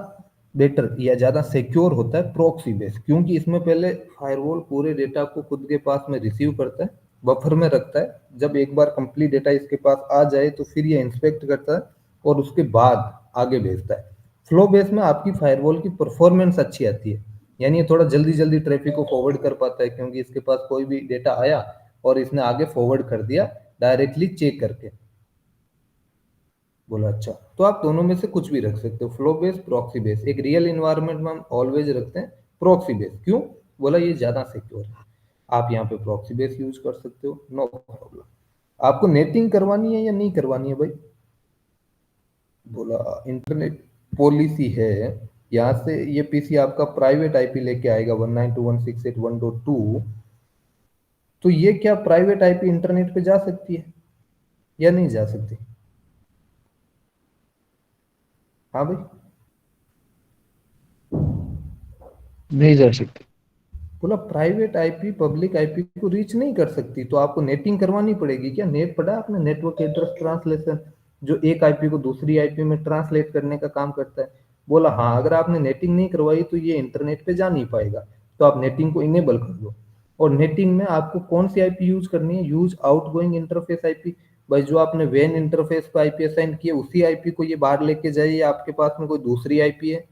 बेटर या ज्यादा सिक्योर होता है प्रॉक्सी बेस, क्योंकि इसमें पहले फायरवॉल पूरे डेटा को खुद के पास में रिसीव करता है, बफर में रखता है, जब एक बार कंप्लीट डेटा इसके पास आ जाए तो फिर ये इंस्पेक्ट करता है और उसके बाद आगे भेजता है। फ्लो बेस में आपकी फायरवॉल की परफॉर्मेंस अच्छी आती है, यानी ये थोड़ा जल्दी जल्दी ट्रैफिक को फॉरवर्ड कर पाता है, क्योंकि इसके पास कोई भी डेटा आया और इसने आगे फॉरवर्ड कर दिया डायरेक्टली चेक करके। बोला अच्छा, तो आप दोनों में से कुछ भी रख सकते हो, फ्लो बेस प्रॉक्सी बेस। एक रियल इन्वायरमेंट में हम ऑलवेज रखते हैं प्रॉक्सी बेस, क्यों, बोला ये ज्यादा सिक्योर है, आप यहाँ पे प्रॉक्सी बेस यूज कर सकते हो, नो प्रॉब्लम। आपको नेटिंग करवानी है या नहीं करवानी है भाई, बोला इंटरनेट पॉलिसी है, यहाँ से ये पीसी आपका प्राइवेट आईपी लेके आएगा 192.168.1.2, तो ये क्या प्राइवेट आईपी इंटरनेट पे जा सकती है या नहीं जा सकती, हाँ भाई, नहीं जा सकते। बोला प्राइवेट आईपी पब्लिक आईपी को रीच नहीं कर सकती, तो आपको नेटिंग करवानी पड़ेगी। क्या नेट पढ़ा आपने, नेटवर्क एड्रेस ट्रांसलेशन, जो एक आईपी को दूसरी आईपी में ट्रांसलेट करने का काम करता है। बोला हाँ, अगर आपने नेटिंग नहीं करवाई तो ये इंटरनेट पे जा नहीं पाएगा, तो आप नेटिंग को इनेबल कर दो। और नेटिंग में आपको कौन सी आईपी यूज करनी है, यूज आउटगोइंग इंटरफेस आईपी। भाई जो आपने वेन इंटरफेस पे आईपी असाइन किए उसी आईपी को ये बाहर लेके जाइए, आपके पास में कोई दूसरी आईपी है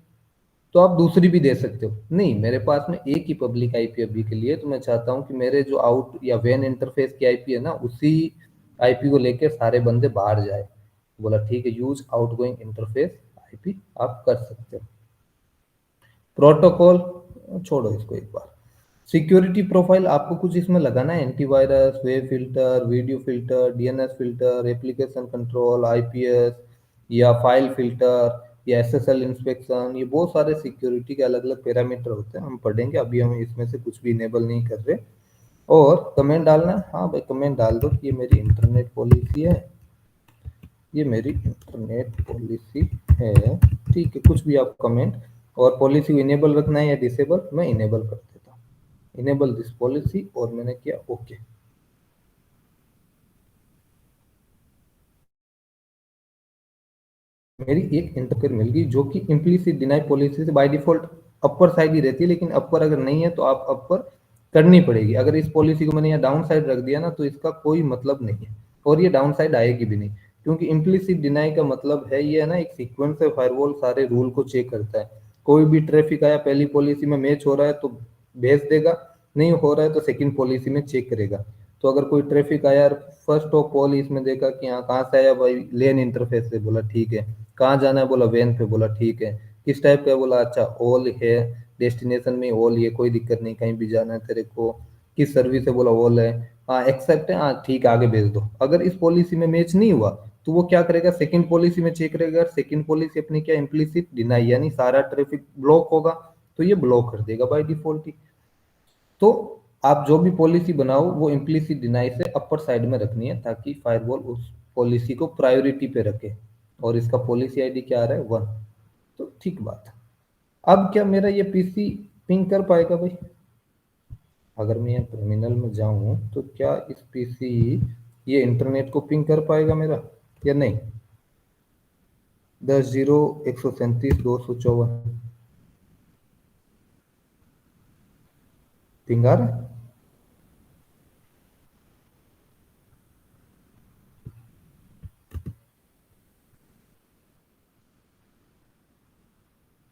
तो आप दूसरी भी दे सकते हो। नहीं, मेरे पास में एक ही पब्लिक आईपी अभी के लिए, तो मैं चाहता हूँ कि मेरे जो आउट या वैन इंटरफेस की आईपी है ना, उसी आईपी को लेकर सारे बंदे बाहर जाए। बोला ठीक है, यूज आउटगोइंग इंटरफेस आईपी आप कर सकते हो। प्रोटोकॉल छोड़ो इसको एक बार। सिक्योरिटी प्रोफाइल आपको कुछ इसमें लगाना है, antivirus, web filter, video filter, DNS filter, application control, IPS या फाइल फिल्टर या एसएसएल इंस्पेक्शन, ये बहुत सारे सिक्योरिटी के अलग अलग पैरामीटर होते हैं, हम पढ़ेंगे, अभी हम इसमें से कुछ भी इनेबल नहीं कर रहे। और कमेंट डालना है, हाँ भाई कमेंट डाल दो कि ये मेरी इंटरनेट पॉलिसी है, ये मेरी इंटरनेट पॉलिसी है, ठीक है, कुछ भी आप कमेंट। और पॉलिसी को इनेबल रखना है या डिसेबल, मैं इनेबल कर देता हूँ, इनेबल दिस पॉलिसी, और मैंने किया ओके। मेरी एक इंटरफेयर मिल गई जो कि इम्प्लीसिट डिनाई पॉलिसी से बाय डिफॉल्ट अपर साइड ही रहती है, लेकिन अपर अगर नहीं है तो आप अपर करनी पड़ेगी। अगर इस पॉलिसी को मैंने यहाँ डाउन साइड रख दिया ना, तो इसका कोई मतलब नहीं है, और ये डाउन साइड आएगी भी नहीं, क्योंकि इम्प्लीसिट डिनाई का मतलब है ये है ना, एक सीक्वेंस है, फायरवॉल सारे रूल को चेक करता है। कोई भी ट्रैफिक आया पहली पॉलिसी में मैच हो रहा है तो भेज देगा, नहीं हो रहा है तो सेकंड पॉलिसी में चेक करेगा। तो अगर कोई ट्रैफिक आया, फर्स्ट ऑफ ऑल इसमें देखा कि हाँ कहाँ से आया भाई, लेन इंटरफेस से, बोला ठीक है। कहाँ जाना है, बोला वैन पे, बोला ठीक है। किस टाइप का है, बोला अच्छा ऑल है, डेस्टिनेशन में ऑल, ये कोई दिक्कत नहीं, कहीं भी जाना है तेरे को। किस सर्विस है, बोला ऑल है। हाँ एक्सेप्ट है, हाँ ठीक है, आगे भेज दो। अगर इस पॉलिसी में मैच नहीं हुआ तो वो क्या करेगा, सेकंड पॉलिसी में चेक करेगा। सेकंड पॉलिसी अपनी क्या, इम्प्लीसिट डिनाई, यानी सारा ट्रैफिक ब्लॉक होगा, तो ये ब्लॉक कर देगा बाय डिफॉल्ट ही। तो आप जो भी पॉलिसी बनाओ वो इम्प्लीसिट डिनाई से अपर साइड में रखनी है, ताकि फायरवॉल उस पॉलिसी को प्रायोरिटी पे रखे। और इसका पॉलिसी आईडी क्या आ रहा है, 1। तो ठीक बात है। अब क्या मेरा ये पीसी पिंग कर पाएगा भाई? अगर मैं यहाँ टर्मिनल में जाऊं तो क्या इस पीसी ये इंटरनेट को पिंग कर पाएगा मेरा या नहीं? 10.0 137 254 पिंग आ रहा है?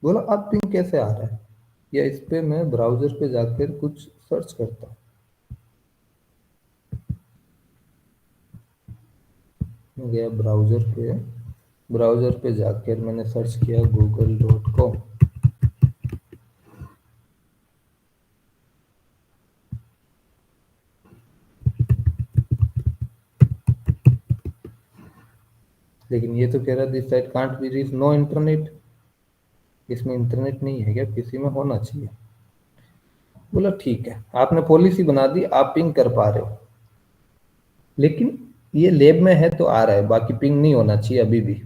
बोला अब पिंग कैसे आ रहा है? या इस पे मैं ब्राउजर पे जाकर कुछ सर्च करता हूँ। मैं गया ब्राउजर पे, ब्राउजर पे जाकर मैंने सर्च किया google.com। लेकिन ये तो कह रहा this site can't be reach, no internet. इसमें इंटरनेट नहीं है क्या? किसी में होना चाहिए। बोला ठीक है, आपने पॉलिसी बना दी, आप पिंग कर पा रहे हो, लेकिन ये लैब में है तो आ रहा है, बाकी पिंग नहीं होना चाहिए अभी भी।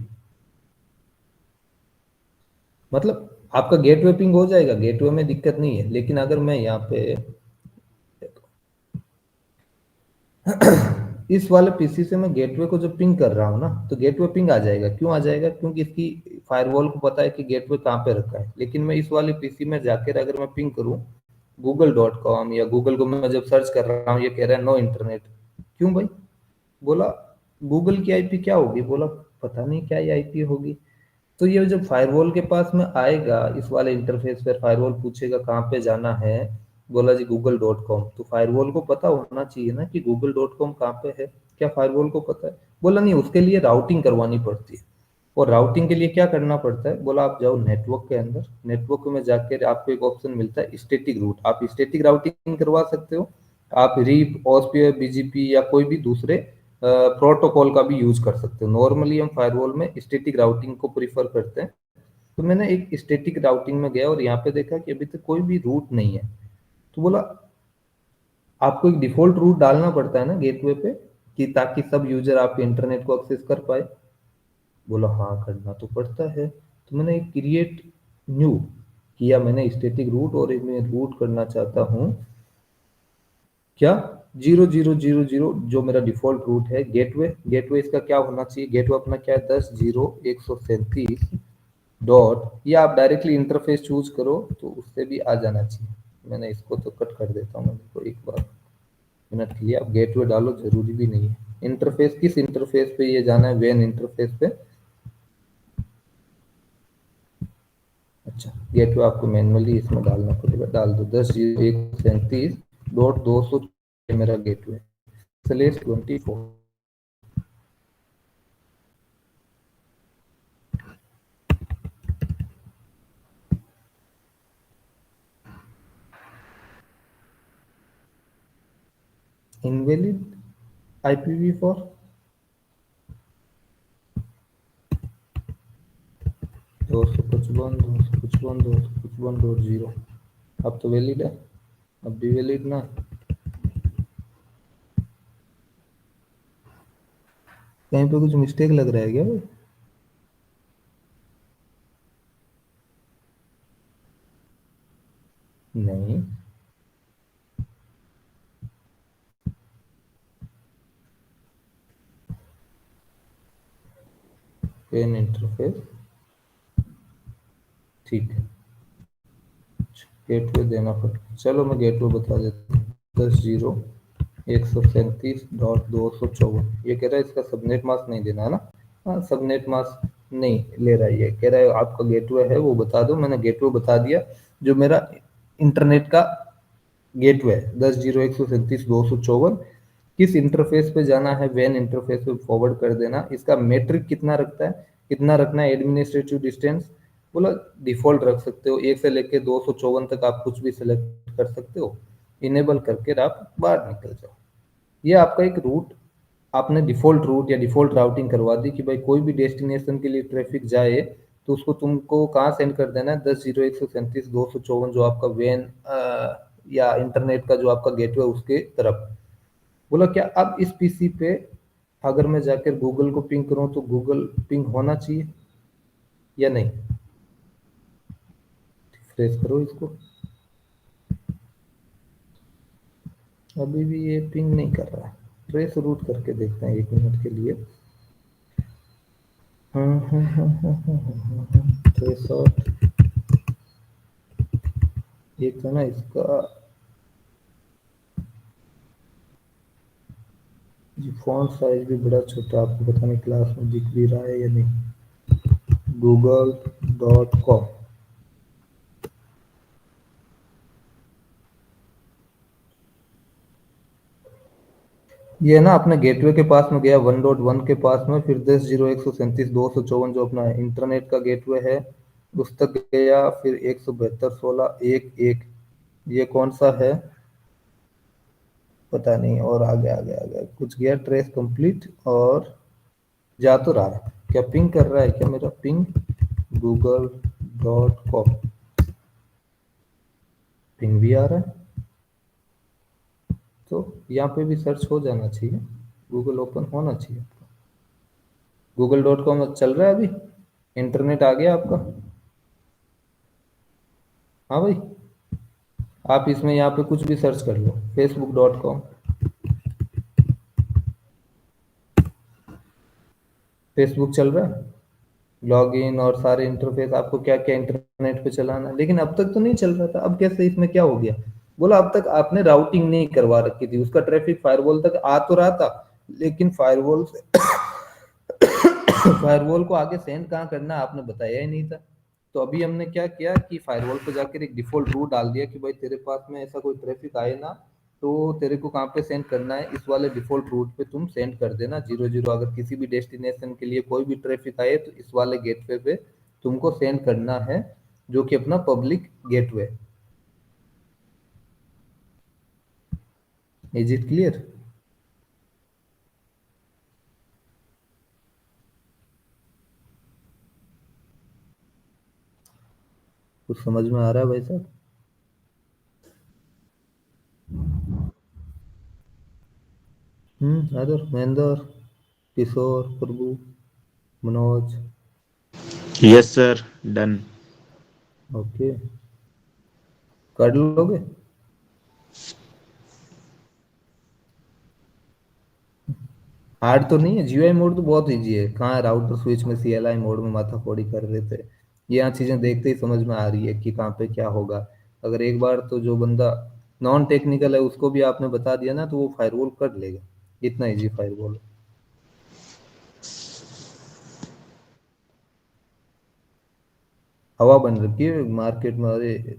मतलब आपका गेटवे पिंग हो जाएगा, गेटवे में दिक्कत नहीं है, लेकिन अगर मैं यहाँ पे इस वाले पीसी से मैं गेटवे को जब पिंग कर रहा हूँ ना, तो गेटवे पिंग आ जाएगा। क्यों आ जाएगा? क्योंकि इसकी फायरवॉल को पता है कि गेटवे कहाँ पे रखा है। लेकिन मैं इस वाले पीसी में जाकर अगर मैं पिंग करूँ google.com, या गूगल को मैं जब सर्च कर रहा हूँ, ये कह रहा है नो इंटरनेट। क्यों भाई? बोला गूगल की आईपी क्या होगी? बोला पता नहीं क्या ये आईपी होगी। तो ये जब फायरवॉल के पास में आएगा, इस वाले इंटरफेस पर फायरवॉल पूछेगा कहाँ पे जाना है, बोला जी google.com, तो फायरवॉल को पता होना चाहिए ना कि google.com कहाँ पे है। क्या फायरवॉल को पता है? बोला नहीं, उसके लिए राउटिंग करवानी पड़ती है। और राउटिंग के लिए क्या करना पड़ता है? बोला आप जाओ नेटवर्क के अंदर, नेटवर्क में जाकर आपको एक ऑप्शन मिलता है स्टैटिक रूट, आप स्टैटिक राउटिंग करवा सकते हो। आप रीप, ओस्पियर, बीजीपी या कोई भी दूसरे प्रोटोकॉल का भी यूज कर सकते हो। नॉर्मली हम फायरवॉल में स्टैटिक राउटिंग को प्रीफर करते हैं। तो मैंने एक स्टैटिक राउटिंग में गया और यहाँ पे देखा कि अभी तक कोई भी रूट नहीं है। तो बोला आपको एक डिफॉल्ट रूट डालना पड़ता है ना गेटवे पे, कि ताकि सब यूजर आपके इंटरनेट को एक्सेस कर पाए। बोला हाँ करना तो पड़ता है। तो मैंने एक क्रिएट न्यू किया, मैंने स्टैटिक रूट, और मैं रूट करना चाहता हूँ क्या, 0.0.0.0, जो मेरा डिफॉल्ट रूट है गेटवे। गेटवे इसका क्या होना चाहिए? गेटवे अपना क्या है, 10.0.137 डॉट, या आप डायरेक्टली इंटरफेस चूज करो तो उससे भी आ जाना चाहिए। मैंने इसको तो कट कर देता हूँ, मैं देखो एक बार मिनट के लिए। आप गेटवे डालो, जरूरी भी नहीं है। इंटरफेस किस इंटरफेस पे ये जाना है? वेन इंटरफेस पे। अच्छा, गेटवे आपको मैनुअली इसमें डालना पड़ेगा, डाल दो 10.137.200 मेरा गेटवे /24। invalid IPv4 255.255.255.0। अब तो वैलिड है, अब भी वैलिड ना। कहीं पे कुछ मिस्टेक लग रहा है क्या भाई? नहीं, पेन इंटरफेस ठीक है, गेटवे देना पड़ेगा। चलो मैं गेटवे बता देता हूँ, 10.137.254। ये कह रहा है इसका सबनेट मास्क नहीं देना है ना। हाँ, सबनेट मास्क नहीं ले रहा है, ये कह रहा है आपका गेटवे है वो बता दो। मैंने गेटवे बता दिया, जो मेरा इंटरनेट का गेटवे है 10.137.254। किस इंटरफेस पे जाना है, वैन इंटरफेस पे फॉरवर्ड कर देना। इसका मेट्रिक कितना रखता है, कितना रखना है एडमिनिस्ट्रेटिव डिस्टेंस, बोला डिफॉल्ट रख सकते हो, 1 से लेके 254 तक आप कुछ भी सिलेक्ट कर सकते हो। इनेबल करके आप बाहर निकल जाओ। ये आपका एक रूट, आपने डिफॉल्ट रूट या डिफॉल्ट राउटिंग करवा दी कि भाई कोई भी डेस्टिनेशन के लिए ट्रैफिक जाए तो उसको तुमको कहाँ सेंड कर देना है, 10.137.254 जो आपका वैन या इंटरनेट का जो आपका गेटवे उसके तरफ। बोला क्या अब इस पीसी पे अगर मैं जाकर गूगल को पिंग करूं तो गूगल पिंग होना चाहिए या नहीं? फ्रेश करो इसको, अभी भी ये पिंग नहीं कर रहा है। ट्रेस रूट करके देखते हैं 1 मिनट के लिए। ट्रेस आउट, एक तो ना इसका जी फॉन्ट साइज भी बड़ा छोटा, आपको पता नहीं क्लास में दिख भी रहा है या नहीं। google.com, ये ना अपने गेटवे के पास में गया 1.1 के पास में, फिर 10.137.254 जो अपना इंटरनेट का गेटवे है उस तक गया, फिर 172.16.1.1 ये कौन सा है पता नहीं, और आगे आगे आगे कुछ गया, ट्रेस कंप्लीट और जा तो रहा है। क्या पिंग कर रहा है क्या मेरा पिंग? google.com पिंग भी आ रहा है, तो यहाँ पे भी सर्च हो जाना चाहिए, गूगल ओपन होना चाहिए। google.com चल रहा है अभी, इंटरनेट आ गया आपका? हाँ भाई, आप इसमें यहाँ पे कुछ भी सर्च कर लो, facebook.com, फेसबुक चल रहा है, लॉगिन और सारे इंटरफेस आपको क्या क्या इंटरनेट पे चलाना है। लेकिन अब तक तो नहीं चल रहा था, अब कैसे इसमें क्या हो गया? बोला अब तक आपने राउटिंग नहीं करवा रखी थी, उसका ट्रैफिक फायरवॉल तक आ तो रहा था, लेकिन फायरवॉल से फायरवॉल को आगे सेंड कहाँ करना है आपने बताया ही नहीं था। तो अभी हमने क्या किया कि फायरवॉल पे जाकर एक डिफॉल्ट रूट डाल दिया कि भाई तेरे पास में ऐसा कोई ट्रैफिक आए ना तो तेरे को कहाँ पे सेंड करना है, इस वाले डिफॉल्ट रूट पे तुम सेंड कर देना 00। अगर किसी भी डेस्टिनेशन के लिए कोई भी ट्रैफिक आए तो इस वाले गेटवे पे तुमको सेंड करना है, जो कि अपना public gateway. Is it clear? कुछ समझ में आ रहा है भाई साहब? Other Mahendra, Kishore, Prabhu, Manoj, yes sir, done. Okay कर लोगे? हार्ड तो नहीं है, जीयूआई मोड तो बहुत इजी है, कहाँ राउटर स्विच में सीएलआई मोड में माथापौड़ी कर रहे थे। ये यहाँ चीजें देखते ही समझ में आ रही है कि कहाँ पे क्या होगा। अगर एक बार तो जो बंदा नॉन टेक्निकल है उसको भी आपने बता दिया ना तो वो फायरवॉल कर लेगा, इतना इजी फायरवॉल। हवा बन रखी है मार्केट में। अरे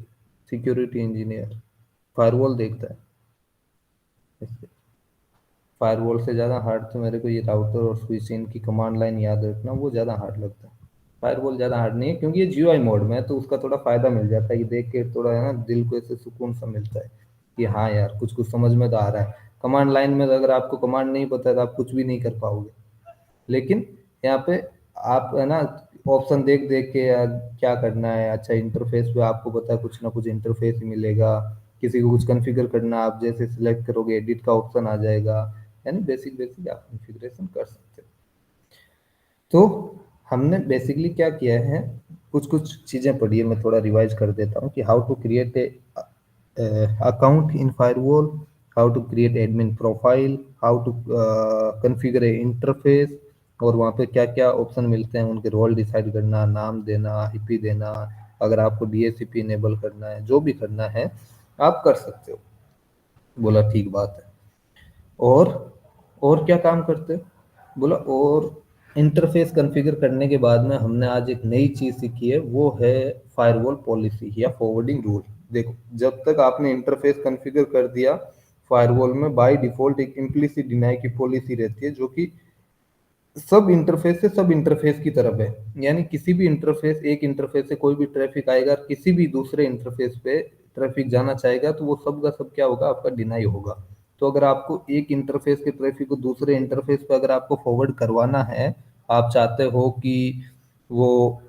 सिक्योरिटी इंजीनियर फायरवॉल देखता है। फायरवॉल से ज़्यादा हार्ड तो मेरे को ये राउटर और स्विच इनकी कमांड लाइन याद रखना, वो ज़्यादा हार्ड लगता है। फायरवॉल ज़्यादा हार्ड नहीं है क्योंकि ये जीयूआई मोड में है, तो उसका थोड़ा फ़ायदा मिल जाता है कि देख के थोड़ा है ना दिल को ऐसे सुकून सा मिलता है कि हाँ यार कुछ कुछ समझ में तो आ रहा है। कमांड लाइन में तो अगर आपको कमांड नहीं पता है तो आप कुछ भी नहीं कर पाओगे। लेकिन यहाँ पे आप है ना ऑप्शन देख देख के यार क्या करना है। अच्छा इंटरफेस पे आपको पता है कुछ ना कुछ इंटरफेस ही मिलेगा। किसी को कुछ कॉन्फ़िगर करना, आप जैसे सिलेक्ट करोगे एडिट का ऑप्शन आ जाएगा, यानी बेसिक बेसिक आप कॉन्फ़िगरेशन कर सकते हो। तो हमने बेसिकली क्या किया है, कुछ कुछ चीज़ें पढ़ी है, मैं थोड़ा रिवाइज कर देता हूँ कि how to create a account in firewall, how to create admin profile, how to configure a interface, और वहाँ पे क्या क्या ऑप्शन मिलते हैं, उनके रोल डिसाइड करना, नाम देना, आईपी देना, अगर आपको डीएचसीपी इनेबल करना है, जो भी करना है आप कर सकते हो। बोला ठीक बात है। और और क्या काम करते हो? बोला और इंटरफेस कॉन्फ़िगर करने के बाद में हमने आज एक नई चीज़ सीखी है, वो है फायरवॉल पॉलिसी या फॉरवर्डिंग रूल। देखो जब तक आपने इंटरफेस कॉन्फ़िगर कर दिया फायरवॉल में, बाय डिफ़ॉल्ट एक इम्प्लिसिट डिनाई की पॉलिसी रहती है जो कि सब इंटरफेस से सब इंटरफेस की तरफ है। यानी किसी भी इंटरफेस, एक इंटरफेस से कोई भी ट्रैफिक आएगा, किसी भी दूसरे इंटरफेस पे ट्रैफिक जाना चाहेगा तो वो सब का सब क्या होगा, आपका डिनाई होगा। तो अगर आपको एक इंटरफेस के ट्रैफिक को दूसरे इंटरफेस पे अगर आपको फॉरवर्ड करवाना है, आप चाहते हो कि वो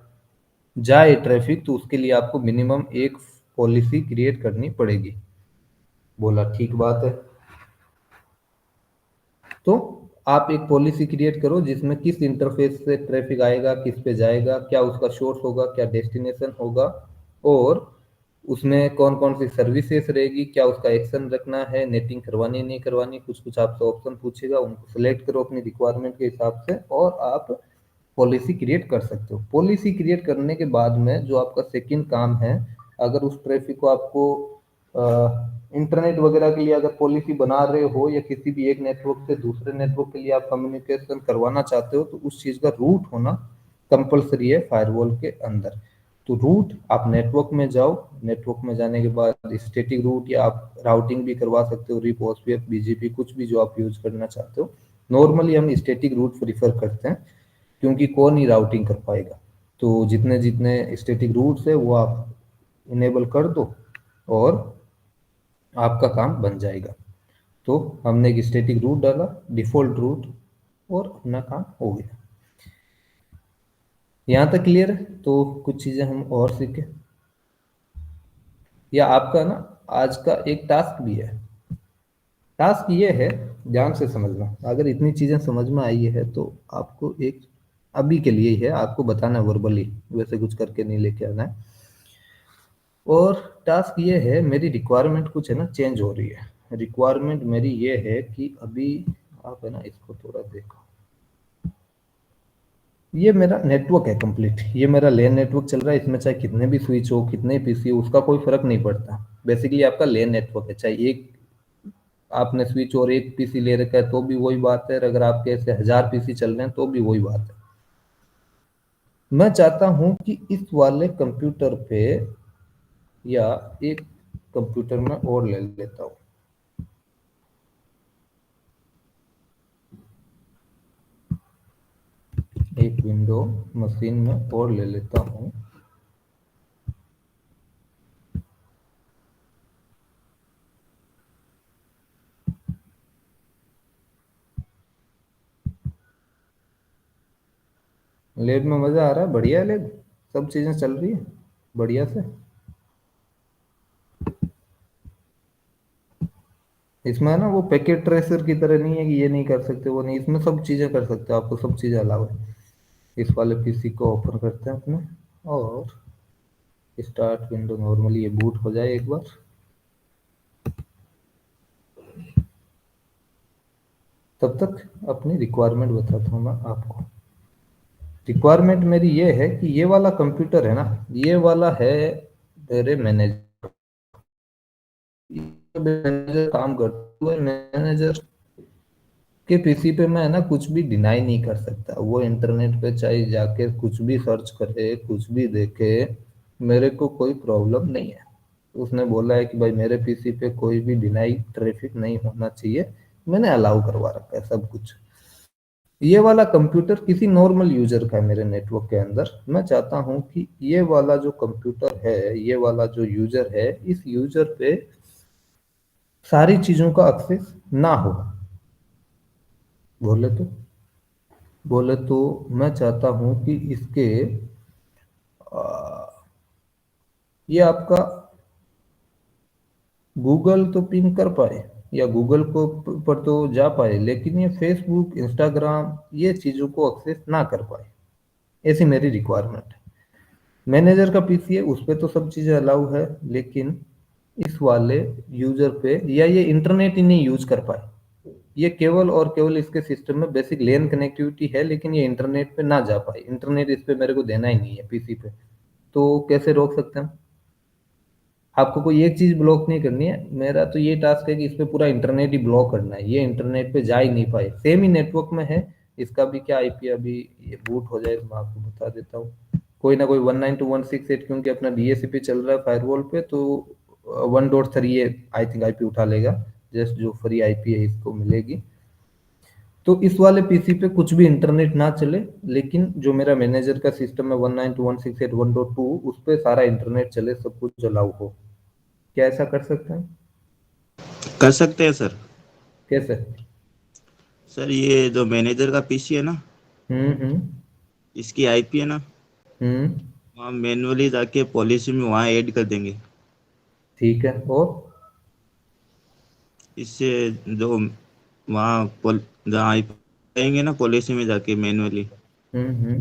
जाए ट्रैफिक, तो उसके लिए आपको मिनिमम एक पॉलिसी क्रिएट करनी पड़ेगी। बोला ठीक बात है। तो आप एक पॉलिसी क्रिएट करो जिसमें किस इंटरफेस से ट्रैफिक आएगा, किस पे जाएगा, क्या उसका सोर्स होगा, क्या डेस्टिनेशन होगा, और उसमें कौन कौन सी सर्विसेज रहेगी, क्या उसका एक्शन रखना है, नेटिंग करवानी नहीं करवानी, कुछ कुछ आपसे ऑप्शन पूछेगा, उनको सेलेक्ट करो अपनी रिक्वायरमेंट के हिसाब से और आप पॉलिसी क्रिएट कर सकते हो। पॉलिसी क्रिएट करने के बाद में जो आपका सेकंड काम है, अगर उस ट्रैफिक को आपको इंटरनेट वगैरह के लिए अगर पॉलिसी बना रहे हो या किसी भी एक नेटवर्क से दूसरे नेटवर्क के लिए आप कम्युनिकेशन करवाना चाहते हो, तो उस चीज़ का रूट होना कंपलसरी है फायरवॉल के अंदर। तो रूट आप नेटवर्क में जाओ, नेटवर्क में जाने के बाद स्टैटिक रूट या आप राउटिंग भी करवा सकते हो, रिप ओएसपीएफ बीजीपी कुछ भी जो आप यूज करना चाहते हो। नॉर्मली हम स्टैटिक रूट प्रीफर करते हैं क्योंकि कौन ही राउटिंग कर पाएगा। तो जितने जितने स्टैटिक रूट्स है वो आप इनेबल कर दो और आपका काम बन जाएगा। तो हमने एक स्टैटिक रूट डाला, डिफॉल्ट रूट, और अपना काम हो गया। यहाँ तक क्लियर है? तो कुछ चीज़ें हम और सीखे, या आपका ना आज का एक टास्क भी है। टास्क ये है, ध्यान से समझना, अगर इतनी चीज़ें समझ में आई है तो आपको एक अभी के लिए ही है, आपको बताना है वर्बली, वैसे कुछ करके नहीं लेके आना है। और टास्क ये है, मेरी रिक्वायरमेंट कुछ है ना चेंज हो रही है। रिक्वायरमेंट मेरी ये है कि अभी आप है ना इसको थोड़ा देखो, ये मेरा नेटवर्क है कंप्लीट, ये मेरा लेन नेटवर्क चल रहा है, इसमें चाहे कितने भी स्विच हो, कितने पीसी हो, उसका कोई फर्क नहीं पड़ता। बेसिकली आपका लेन नेटवर्क है, चाहे एक आपने स्विच और एक पीसी ले रखा है तो भी वही बात है, और अगर आपके ऐसे 1000 पीसी चल रहे हैं तो भी वही बात है। मैं चाहता हूं कि इस वाले कंप्यूटर पे या एक कंप्यूटर में और ले लेता हूं, एक विंडो मशीन में और ले लेता हूं। लैब में मजा आ रहा है? बढ़िया है लैब, सब चीजें चल रही है बढ़िया से। इसमें है ना वो पैकेट ट्रेसर की तरह नहीं है कि ये नहीं कर सकते वो नहीं, इसमें सब चीजें कर सकते हो, आपको सब चीजें अलावा है। इस वाले पीसी को ओपन करते हैं अपने, और स्टार्ट विंडो, नॉर्मली ये बूट हो जाए एक बार। तब तक अपनी रिक्वायरमेंट बताता हूँ मैं आपको। रिक्वायरमेंट मेरी ये है कि ये वाला कंप्यूटर है ना, ये वाला है मेरे मैनेजर, मैनेजर काम करता है। मैनेजर के पीसी पे मैं है ना कुछ भी डिनाई नहीं कर सकता, वो इंटरनेट पे चाहे जाके कुछ भी सर्च करे, कुछ भी देखे, मेरे को कोई प्रॉब्लम नहीं है। उसने बोला है कि भाई मेरे पीसी पे कोई भी डिनाई ट्रैफिक नहीं होना चाहिए, मैंने अलाउ करवा रखा है सब कुछ। ये वाला कंप्यूटर किसी नॉर्मल यूजर का है मेरे नेटवर्क के अंदर। मैं चाहता हूं कि ये वाला जो कंप्यूटर है, ये वाला जो यूजर है, इस यूजर पे सारी चीजों का एक्सेस ना हो। बोले तो बोले तो मैं चाहता हूं कि इसके ये आपका गूगल तो पिंग कर पाए या गूगल को पर तो जा पाए, लेकिन ये फेसबुक इंस्टाग्राम ये चीजों को एक्सेस ना कर पाए, ऐसी मेरी रिक्वायरमेंट है। मैनेजर का पीसी है, उस पे तो सब चीजें अलाउ है, लेकिन इस वाले यूजर पे या ये इंटरनेट ही नहीं यूज कर पाए। ये केवल और केवल इसके सिस्टम में बेसिक लेन कनेक्टिविटी है, लेकिन ये इंटरनेट पे ना जा पाए। इंटरनेट इस पे मेरे को देना ही नहीं है पीसी पे। तो कैसे रोक सकते हैं? आपको कोई एक चीज ब्लॉक नहीं करनी है, मेरा तो ये टास्क है कि इस पे पूरा इंटरनेट ही ब्लॉक करना है, ये इंटरनेट पे जा ही नहीं पाए। सेम ही नेटवर्क में है, इसका भी क्या आईपी अभी ये बूट हो जाए तो मैं आपको बता देता हूँ। कोई ना कोई 192.168, क्योंकि अपना डीएससीपी चल रहा है फायरवॉल पे, तो 1.3 ये आई थिंक आईपी उठा लेगा। जस्ट जो फ्री आईपी है इसको मिलेगी। तो इस वाले पीसी पे कुछ भी इंटरनेट ना चले, लेकिन जो मेरा मैनेजर का सिस्टम है 192.168.1.2 उस पे सारा इंटरनेट चले, सब कुछ अलाउ हो। क्या ऐसा कर सकते हैं? कर सकते हैं सर। कैसे? सर ये जो मैनेजर का पीसी है ना, हम्म। इसकी आईपी है ना, हम्म। वहाँ मैनुअली जाके पॉलिसी में वहाँ ऐड कर देंगे। ठीक है। और इससे जो वहाँ जहाँ आईपी आएंगे ना पॉलिसी में जाके मैनुअली, हम्म।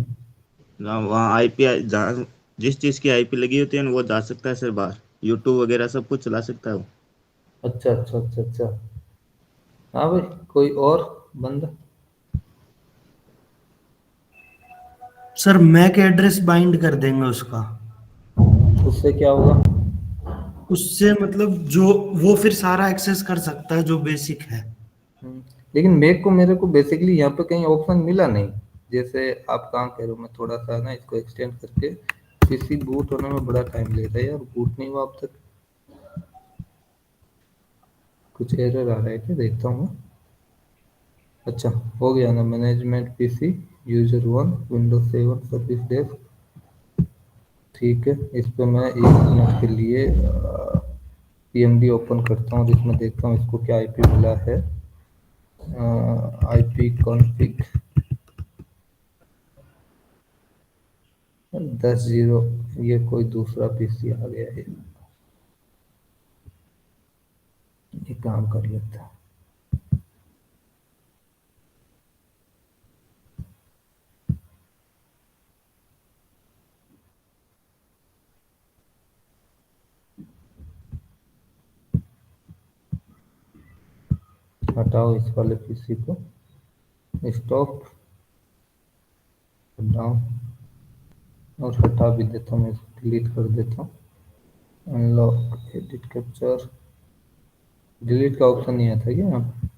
जहाँ वहाँ आईपी जहाँ जिस चीज़ की आईपी लगी होती है ना वो जा सकता है सर बाहर। यूट्यूब वगैरह सब कुछ चला सकता है वो। अच्छा अच्छा अच्छा अच्छा। हाँ भाई, कोई और बंदा? सर मैक एड्रेस बाइंड कर देंगे उसका। उससे क्या होगा? उससे मतलब जो वो फिर सारा एक्सेस कर सकता है जो बेसिक है। हम्म, लेकिन मेक को मेरे को बेसिकली यहाँ पे कहीं ऑप्शन मिला नहीं। जैसे आप कहाँ कह रहे हो, मैं थोड़ा सा ना इसको एक्सटेंड करके, पीसी बूट होने में बड़ा टाइम लेता है यार, बूट नहीं हुआ अब तक। कुछ एरर आ रहा है क्या, देखता हूँ मैं। अच्छा, हो गया ना, management PC user 1 Windows 7 service desk. ठीक है, इस पे मैं 1 मिनट के लिए पीएमडी ओपन करता हूँ और इसमें देखता हूँ इसको क्या आईपी मिला है। IP config 10.0। ये कोई दूसरा पीसी आ गया है, ये काम कर लेता है। हटाओ इस वाले पीसी को, स्टॉप, डाउन, और हटा भी देता हूँ, मैं इसको डिलीट कर देता हूँ। अनलॉक, एडिट, कैप्चर, डिलीट का ऑप्शन नहीं आता क्या यहाँ पे?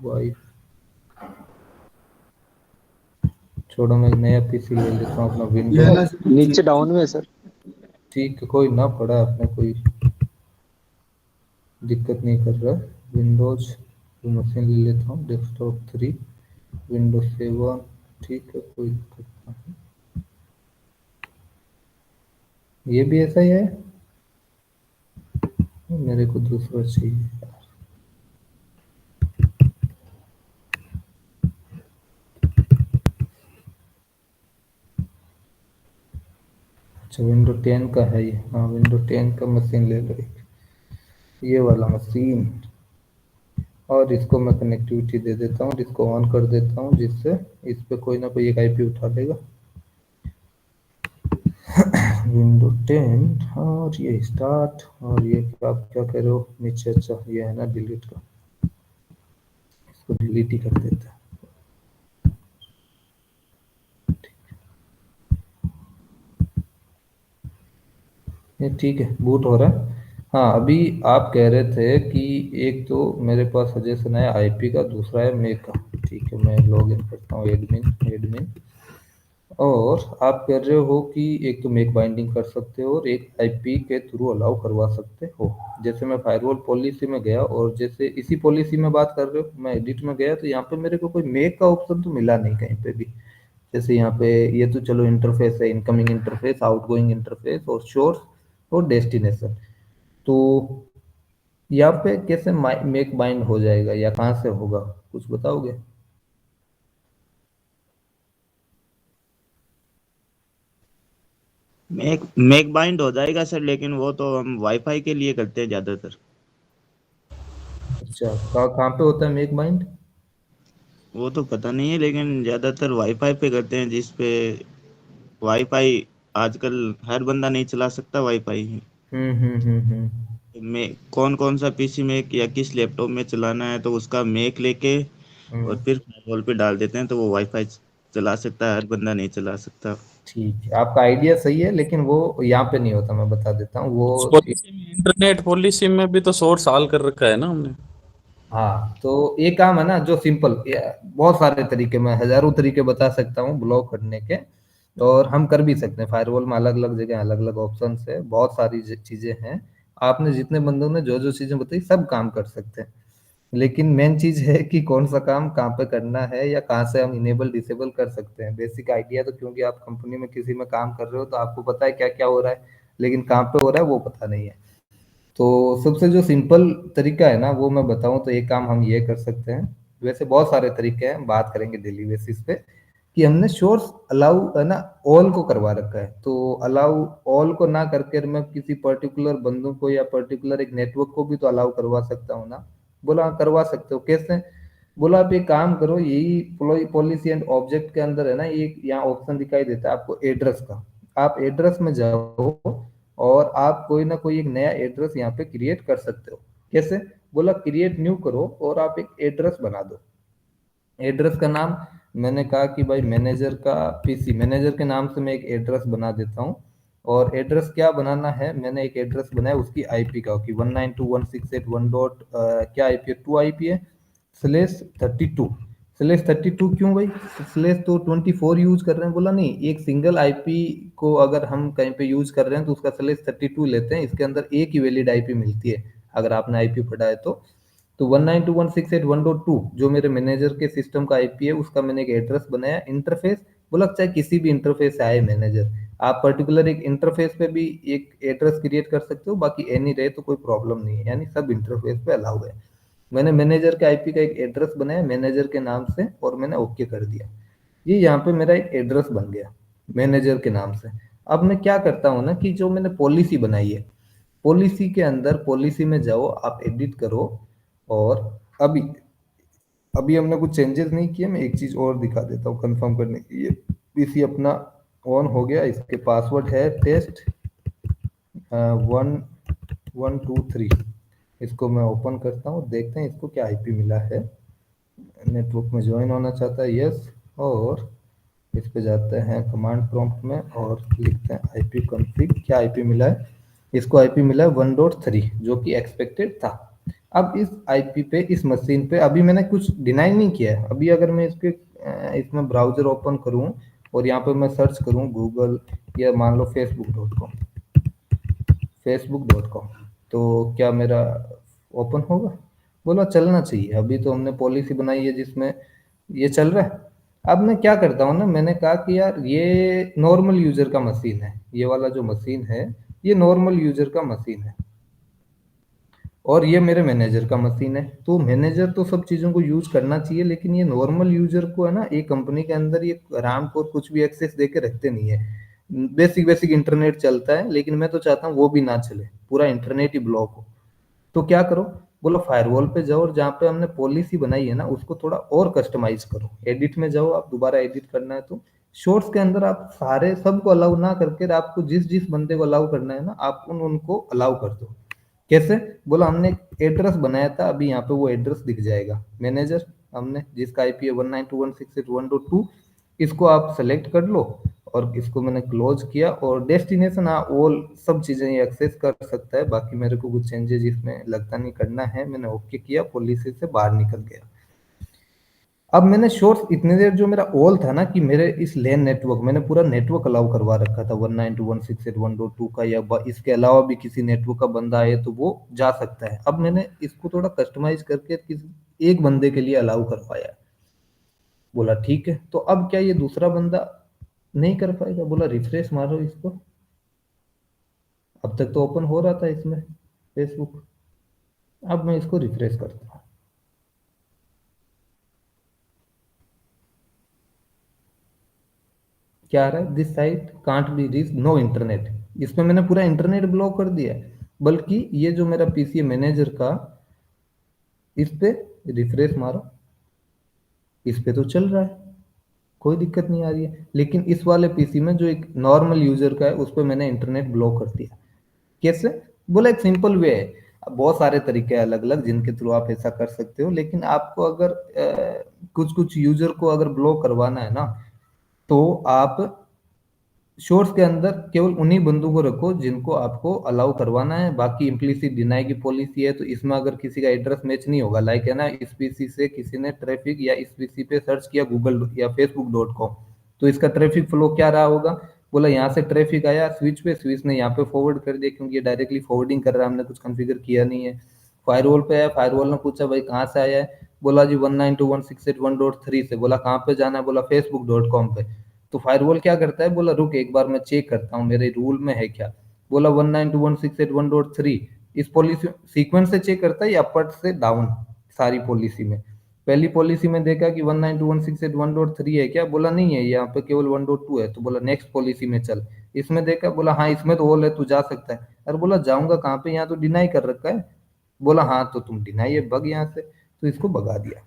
भाई छोड़ो, मैं एक नया पीसी ले लेता हूँ अपना विंडोज। नीचे डाउन में है सर। ठीक है, कोई ना पड़ा, अपने कोई दिक्कत नहीं कर रहा है। विंडोज मशीन ले लेता हूँ, डेस्कटॉप 3, विंडोज 7। ठीक है, कोई दिक्कत नहीं। ये भी ऐसा ही है, मेरे को दूसरा चाहिए। अच्छा, विंडो 10 का है ये। हाँ, विंडो 10 का मशीन ले लो एक, ये वाला मशीन। और इसको मैं कनेक्टिविटी दे देता हूँ, इसको ऑन कर देता हूँ, जिससे इस पे कोई ना कोई एक आईपी उठा लेगा। विंडो 10 और ये स्टार्ट, और ये आप क्या कह रहे हो नीचे? अच्छा, ये है ना डिलीट का, इसको डिलीट ही कर देता है। ये ठीक है, बूट हो रहा है। हाँ, अभी आप कह रहे थे कि एक तो मेरे पास सजेशन है आईपी का, दूसरा है मेक का। ठीक है, मैं लॉग इन करता हूँ, एडमिन एडमिन। और आप कर रहे हो कि एक तो मेक बाइंडिंग कर सकते हो और एक आईपी के थ्रू अलाउ करवा सकते हो। जैसे मैं फायरवॉल पॉलिसी में गया और जैसे इसी पॉलिसी में बात कर रहे हो, मैं एडिट में गया तो यहाँ पे मेरे को कोई मेक का ऑप्शन तो मिला नहीं कहीं पे भी। जैसे यहाँ पे ये तो चलो इंटरफेस है, इनकमिंग इंटरफेस, आउटगोइंग इंटरफेस और सोर्स और डेस्टिनेशन। तो यहाँ पे कैसे मेक बाइंड हो जाएगा या कहाँ से होगा, कुछ बताओगे? मेक मेक बाइंड हो जाएगा सर, लेकिन वो तो हम वाईफाई के लिए करते हैं ज़्यादातर। अच्छा, कहाँ पे होता है मेक बाइंड? वो तो पता नहीं है, लेकिन ज़्यादातर वाईफाई पे करते हैं, जिस पे वाईफाई आजकल हर बंदा नहीं चला सकता वाईफाई हम्म। में। कौन कौन सा पीसी में या किस लैपटॉप में चलाना है, तो उसका मेक लेके और हम्म। फिर फायरवॉल पे डाल देते हैं, तो वो वाईफाई चला सकता है, हर बंदा नहीं चला सकता। ठीक है, आपका आइडिया सही है, लेकिन वो यहाँ पे नहीं होता, मैं बता देता हूँ वो। उस पॉलिसी में, इंटरनेट पॉलिसी में भी तो सोर्स हाल कर रखा है ना हमने। हाँ, तो ये काम है ना जो सिंपल, बहुत सारे तरीके, मैं हजारों तरीके बता सकता हूँ ब्लॉक करने के। और हम कर भी सकते हैं, फायरवॉल में अलग अलग जगह अलग अलग ऑप्शन है, बहुत सारी चीजें हैं। आपने जितने बंदों ने जो जो चीजें बताई सब काम कर सकते हैं। लेकिन मेन चीज है कि कौन सा काम कहाँ पे करना है या कहाँ से हम इनेबल डिसेबल कर सकते हैं। बेसिक आइडिया तो, क्योंकि आप कंपनी में किसी में काम कर रहे हो तो आपको पता है क्या क्या हो रहा है, लेकिन कहाँ पे हो रहा है वो पता नहीं है। तो सबसे जो सिंपल तरीका है ना वो मैं बताऊं तो एक काम हम ये कर सकते हैं। वैसे बहुत सारे तरीके हैं, बात करेंगे डेली बेसिस पे, कि हमने सोर्स अलाउ है ना ऑल को करवा रखा है। तो अलाउ ऑल को ना करके मैं किसी पर्टिकुलर बंदों को या पर्टिकुलर एक नेटवर्क को भी तो अलाउ करवा सकता हूँ ना। बोला हाँ, करवा सकते हो, कैसे? बोला आप एक काम करो, यही पॉलिसी एंड ऑब्जेक्ट के अंदर है ना, ये यहाँ ऑप्शन दिखाई देता है आपको एड्रेस का। आप एड्रेस में जाओ और आप कोई ना कोई एक नया एड्रेस यहाँ पे क्रिएट कर सकते हो। कैसे? बोला क्रिएट न्यू करो और आप एक एड्रेस बना दो। एड्रेस का नाम मैंने कहा कि भाई मैनेजर का पीसी, मैनेजर के नाम से मैं एक एड्रेस बना देता हूँ। और एड्रेस क्या बनाना है, मैंने एक एड्रेस बनाया उसकी आईपी का कि 192.168.1 डॉट क्या आईपी है, 2 आईपी है, /32। /32 क्यों भाई? स्लेश तो 24 यूज कर रहे हैं। बोला नहीं, एक सिंगल आईपी को अगर हम कहीं पे यूज कर रहे हैं तो उसका /32 लेते हैं, इसके अंदर एक ही वैलिड आईपी मिलती है अगर आपने आईपी पढ़ा है तो 192.168.1.2 जो मेरे मैनेजर के सिस्टम का आईपी है उसका मैंने एक एड्रेस बनाया। इंटरफेस बोला चाहे किसी भी इंटरफेस से आए मैनेजर, आप पर्टिकुलर एक इंटरफेस पे भी एक एड्रेस क्रिएट कर सकते हो, बाकी एनी रहे तो कोई प्रॉब्लम नहीं है, यानी सब इंटरफेस पे अलाउ है। मैंने मैनेजर के आईपी का एक एड्रेस बनाया मैनेजर के नाम से और मैंने ओके कर दिया। ये यहाँ पे मेरा एक एड्रेस बन गया मैनेजर के नाम से। अब मैं क्या करता हूँ ना कि जो मैंने पॉलिसी बनाई है, पॉलिसी के अंदर पॉलिसी में जाओ, आप एडिट करो। और अभी अभी हमने कुछ चेंजेस नहीं किए, मैं एक चीज और दिखा देता हूँ कंफर्म करने के लिए। पीसी अपना ऑन हो गया, इसके पासवर्ड है टेस्ट 1123। इसको मैं ओपन करता हूँ, देखते हैं इसको क्या आईपी मिला है। नेटवर्क में ज्वाइन होना चाहता है, यस। और इस पे जाते हैं कमांड प्रॉम्प्ट में और लिखते हैं आईपी कॉन्फ़िग, क्या आईपी मिला है? इसको आईपी मिला है 1.3 जो कि एक्सपेक्टेड था। अब इस आईपी पे इस मशीन पे अभी मैंने कुछ डिनाई नहीं किया है। अभी अगर मैं इसके इसमें ब्राउजर ओपन करूं और यहाँ पे मैं सर्च करूं गूगल या मान लो फेसबुक.com, तो क्या मेरा ओपन होगा? बोला चलना चाहिए, अभी तो हमने पॉलिसी बनाई है जिसमें ये चल रहा है। अब मैं क्या करता हूँ ना, मैंने कहा कि यार ये नॉर्मल यूजर का मशीन है, ये वाला जो मशीन है ये नॉर्मल यूजर का मशीन है और ये मेरे मैनेजर का मशीन है। तो मैनेजर तो सब चीज़ों को यूज करना चाहिए, लेकिन ये नॉर्मल यूजर को है ना, एक कंपनी के अंदर ये राम को कुछ भी एक्सेस दे के रखते नहीं है। बेसिक बेसिक इंटरनेट चलता है, लेकिन मैं तो चाहता हूँ वो भी ना चले, पूरा इंटरनेट ही ब्लॉक हो। तो क्या करो? बोलो फायरवॉल पे जाओ और जहाँ पे हमने पॉलिसी बनाई है ना उसको थोड़ा और कस्टमाइज करो। एडिट में जाओ, आप दोबारा एडिट करना है तो शॉर्ट्स के अंदर आप सारे सबको अलाउ ना करके आपको जिस जिस बंदे को अलाउ करना है ना आप उनको अलाउ कर दो। कैसे? बोला हमने एक एड्रेस बनाया था, अभी यहाँ पे वो एड्रेस दिख जाएगा। मैनेजर हमने जिसका आईपी है 192.168.1.2, इसको आप सेलेक्ट कर लो और इसको मैंने क्लोज किया। और डेस्टिनेशन हाँ ऑल सब चीजें ये एक्सेस कर सकता है, बाकी मेरे को कुछ चेंजेस इसमें लगता नहीं करना है। मैंने ओके किया, पॉलिसी से बाहर निकल गया। अब मैंने सोर्स इतनी देर जो मेरा ऑल था ना कि मेरे इस लेन नेटवर्क मैंने पूरा नेटवर्क अलाउ करवा रखा था 192.168.1.2 का, या इसके अलावा भी किसी नेटवर्क का बंदा आए तो वो जा सकता है। अब मैंने इसको थोड़ा कस्टमाइज करके किसी एक बंदे के लिए अलाउ करवाया। बोला ठीक है, तो अब क्या ये दूसरा बंदा नहीं कर पाएगा? बोला रिफ्रेश मारो इसको। अब तक तो ओपन हो रहा था इसमें फेसबुक। अब मैं इसको रिफ्रेश करता हूँ। क्या आ रहा है? This site can't be reach, no internet. इसमें मैंने पूरा इंटरनेट ब्लॉक कर दिया है। बल्कि ये जो मेरा पीसी मैनेजर का, इस पे रिफ्रेश मारो, इस पे तो चल रहा है, कोई दिक्कत नहीं आ रही है। लेकिन इस वाले पीसी में जो एक नॉर्मल यूजर का है उस पर मैंने इंटरनेट ब्लॉक कर दिया। कैसे? बोला एक सिंपल वे है। अब बहुत सारे तरीके हैं अलग अलग जिनके थ्रू आप ऐसा कर सकते हो, लेकिन आपको अगर कुछ कुछ यूजर को अगर ब्लॉक करवाना है ना, तो आप सोर्स के अंदर केवल उन्हीं बंदों को रखो जिनको आपको अलाउ करवाना है। बाकी इम्प्लिसिट डिनाई की पॉलिसी है, तो इसमें अगर किसी का एड्रेस मैच नहीं होगा, लाइक है ना, इस पीसी से किसी ने ट्रैफिक या इस पीसी पे सर्च किया गूगल या facebook.com, तो इसका ट्रैफिक फ्लो क्या रहा होगा? बोला यहाँ से ट्रैफिक आया स्विच पे, स्विच ने यहाँ पे फॉरवर्ड कर दिया, क्योंकि ये डायरेक्टली फॉरवर्डिंग कर रहा है, हमने कुछ कॉन्फ़िगर किया नहीं है। फायरवॉल पे आया, फायरवॉल ने पूछा भाई कहाँ से आया है? बोला जी 192.168.1.3 से। बोला कहाँ पे जाना है? बोला facebook.com पे। तो फायरवॉल क्या करता है? बोला रुक एक बार मैं चेक करता हूँ मेरे रूल में है क्या। बोला 192.168.1.3 इस पॉलिसी सीक्वेंस से चेक करता है या अपर से डाउन सारी पॉलिसी में। पहली पॉलिसी में देखा कि 192.168.1.3 है क्या? बोला नहीं है, यहाँ पे केवल 1.2 है। तो बोला नेक्स्ट पॉलिसी में चल। इसमें देखा, बोला हाँ इसमें तो ऑल है, तू जा सकता है। अरे बोला जाऊंगा कहाँ पे, यहाँ तो डिनाई कर रखा है। बोला हाँ तो तुम डिनाई है, भग यहाँ से। तो इसको भगा दिया।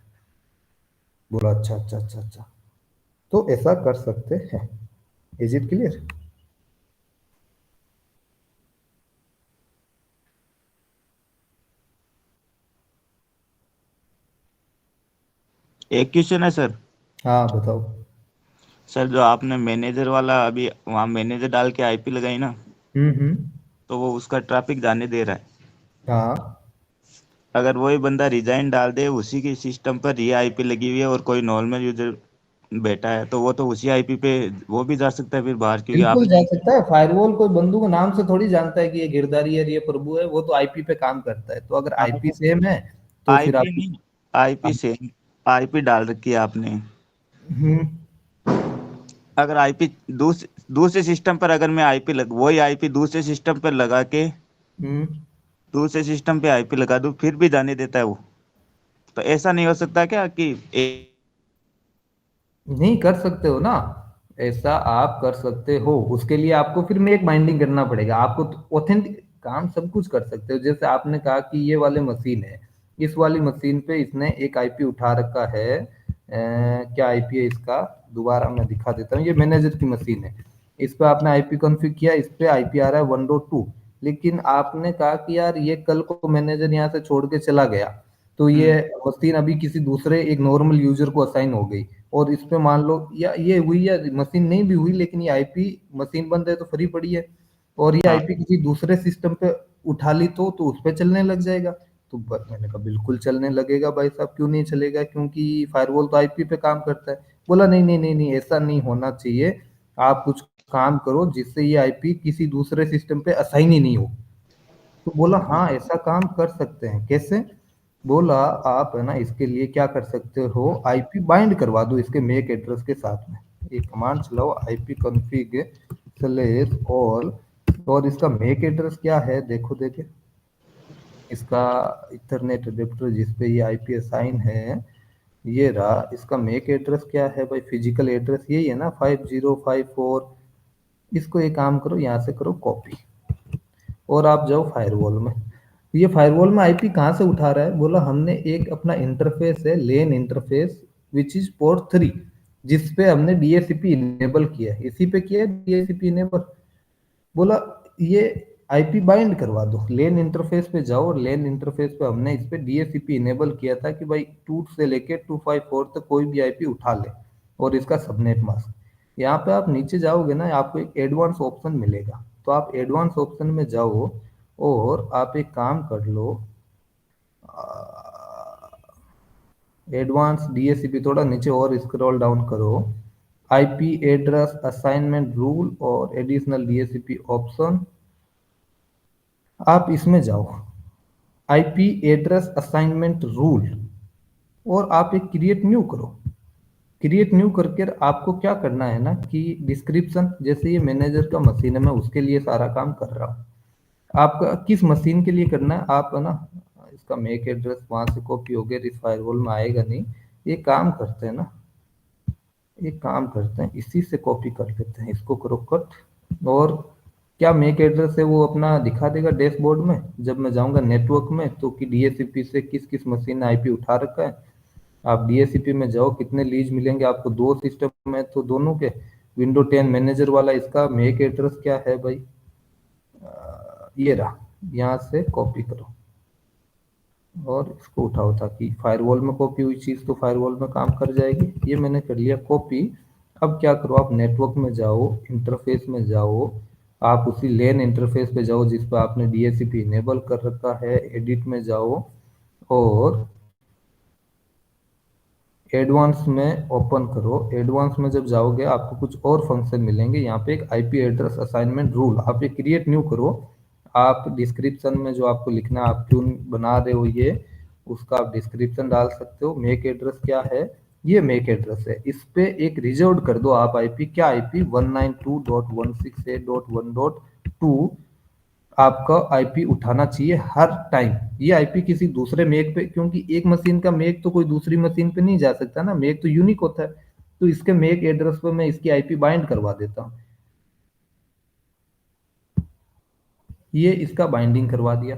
बोला अच्छा अच्छा अच्छा अच्छा, तो ऐसा कर सकते हैं। Is it clear? एक क्वेश्चन है सर। हाँ बताओ। सर जो आपने मैनेजर वाला अभी वहाँ मैनेजर डाल के आईपी लगाई ना, हम्म। तो वो उसका ट्रैफिक जाने दे रहा है। हाँ अगर वही बंदा रिजाइन डाल दे, उसी के सिस्टम पर ये आईपी लगी हुई है और कोई नॉर्मल यूजर बैठा है, तो वो तो उसी आईपी पे वो भी जा सकता है फिर बाहर, क्योंकि बिल्कुल जा आपने सकता है। फायरवॉल कोई बंदू को नाम से थोड़ी जानता है कि ये गिरधारी है ये प्रभु है, वो तो आईपी पे काम करता है। तो अगर आईपी सेम है तो फिर आईपी आप। नहीं, आईपी से आईपी डाल रखी है आपने। हम्म अगर आईपी दूसरे सिस्टम पर, अगर मैं आईपी वही आईपी दूसरे सिस्टम पर लगा के हम्म। दूसरे सिस्टम पे आईपी लगा दूं, फिर भी जाने देता है वो। तो ऐसा नहीं हो सकता क्या कि नहीं कर सकते हो ना, ऐसा आप कर सकते हो। उसके लिए आपको फिर मेक बाइंडिंग करना पड़ेगा। आपको ऑथेंटिक काम सब कुछ कर सकते हो। जैसे आपने कहा कि ये वाले मशीन है, इस वाली मशीन पे इसने एक आईपी उठा रखा है। क्या आईपी है इसका? दोबारा मैं दिखा देता हूँ। ये मैनेजर की मशीन है, इस पे आपने आईपी कॉन्फ़िगर किया, इस पे आईपी आ रहा है 1.2। लेकिन आपने कहा कि यार ये कल को मैनेजर यहाँ से छोड़ के चला गया, तो ये हम्म, मशीन अभी किसी दूसरे एक नॉर्मल यूजर को असाइन हो गई, और इस पे मान लो या ये हुई या मशीन नहीं भी हुई, लेकिन ये आईपी मशीन बंद है तो फ्री पड़ी है, और ये हाँ आईपी किसी दूसरे सिस्टम पे उठा ली तो उस पे चलने लग जाएगा। तो मैंने कहा बिल्कुल चलने लगेगा भाई साहब, क्यों नहीं चलेगा, क्योंकि फायरवॉल तो आईपी पे काम करता है। बोला नहीं नहीं नहीं नहीं, ऐसा नहीं होना चाहिए। आप कुछ काम करो जिससे ये आईपी किसी दूसरे सिस्टम पे असाइन ही नहीं हो। तो बोला हाँ ऐसा काम कर सकते हैं। कैसे? बोला आप है ना इसके लिए क्या कर सकते हो, आईपी बाइंड करवा दो इसके मेक एड्रेस के साथ में। एक कमांड चलाओ आईपी कॉन्फ़िग स्लैश ऑल, और इसका मेक एड्रेस क्या है देखो देखे। इसका इथरनेट एडेप्टर जिस पे ये आईपी असाइन है, ये रहा। इसका मेक एड्रेस क्या है भाई? फिजिकल एड्रेस यही है ना 5054। इसको एक काम करो, यहाँ से करो कॉपी, और आप जाओ फायरवॉल में। ये फायरवॉल में आईपी कहाँ से उठा रहा है? बोला हमने एक अपना इंटरफेस है, लेन इंटरफेस विच इज पोर्ट 3, जिस पे हमने डीएचसीपी इनेबल किया है, इसी पे किया है डीएचसीपी इनेबल। बोला ये आईपी बाइंड करवा दो, लेन इंटरफेस पे जाओ, और लेन इंटरफेस पे हमने इस पे डीएचसीपी इनेबल किया था कि भाई 2 से लेके 254 तक कोई भी आईपी उठा ले, और इसका सबनेट मास्क। यहाँ पे आप नीचे जाओगे ना, आपको एक एडवांस ऑप्शन मिलेगा, तो आप एडवांस ऑप्शन में जाओ, और आप एक काम कर लो। एडवांस डीएचसीपी, थोड़ा नीचे और स्क्रॉल डाउन करो, आईपी एड्रेस असाइनमेंट रूल और एडिशनल डीएचसीपी ऑप्शन, आप इसमें जाओ, आईपी एड्रेस असाइनमेंट रूल, और आप एक क्रिएट न्यू करो। क्रिएट न्यू करके आपको क्या करना है ना कि डिस्क्रिप्शन, जैसे ये मैनेजर का मशीन है, मैं उसके लिए सारा काम कर रहा हूँ, आपका किस मशीन के लिए करना है, आप है ना इसका मैक एड्रेस वहां से कॉपी हो गया, इस फायरवॉल में आएगा नहीं। ये काम करते हैं ना, एक काम करते हैं, इसी से कॉपी कर लेते हैं, इसको करो कट, और क्या मैक एड्रेस है वो अपना दिखा देगा डैशबोर्ड में, जब मैं जाऊंगा नेटवर्क में तो कि डीएचसीपी से किस किस मशीन ने आईपी उठा रखा है। आप डीएचसीपी में जाओ, कितने लीज मिलेंगे आपको, दो सिस्टम है तो दोनों के, विंडो 10 मैनेजर वाला, इसका मैक एड्रेस क्या है भाई, ये रहा, यहाँ से कॉपी करो और इसको उठाओ, ताकि फायरवॉल में कॉपी हुई चीज़ तो फायरवॉल में काम कर जाएगी। ये मैंने कर लिया कॉपी। अब क्या करो, आप नेटवर्क में जाओ, इंटरफेस में जाओ, आप उसी लेन इंटरफेस पे जाओ जिस पर आपने डीएचसीपी इनेबल कर रखा है, एडिट में जाओ और एडवांस में ओपन करो। एडवांस में जब जाओगे आपको कुछ और फंक्शन मिलेंगे, यहाँ पे एक आईपी एड्रेस असाइनमेंट रूल, आप ये क्रिएट न्यू करो। आप डिस्क्रिप्शन में जो आपको लिखना है, आप क्यों बना रहे हो ये, उसका आप डिस्क्रिप्शन डाल सकते हो। मेक एड्रेस क्या है, ये मेक एड्रेस है, इस पे एक रिजर्व कर दो आप आईपी, क्या आईपी 192.168.1.2 आपका आईपी उठाना चाहिए हर टाइम। ये आईपी किसी दूसरे मेक पे, क्योंकि एक मशीन का मेक तो कोई दूसरी मशीन पे नहीं जा सकता ना, मेक तो यूनिक होता है, तो इसके मेक एड्रेस पे मैं इसकी आईपी बाइंड करवा देता हूँ। ये इसका बाइंडिंग करवा दिया।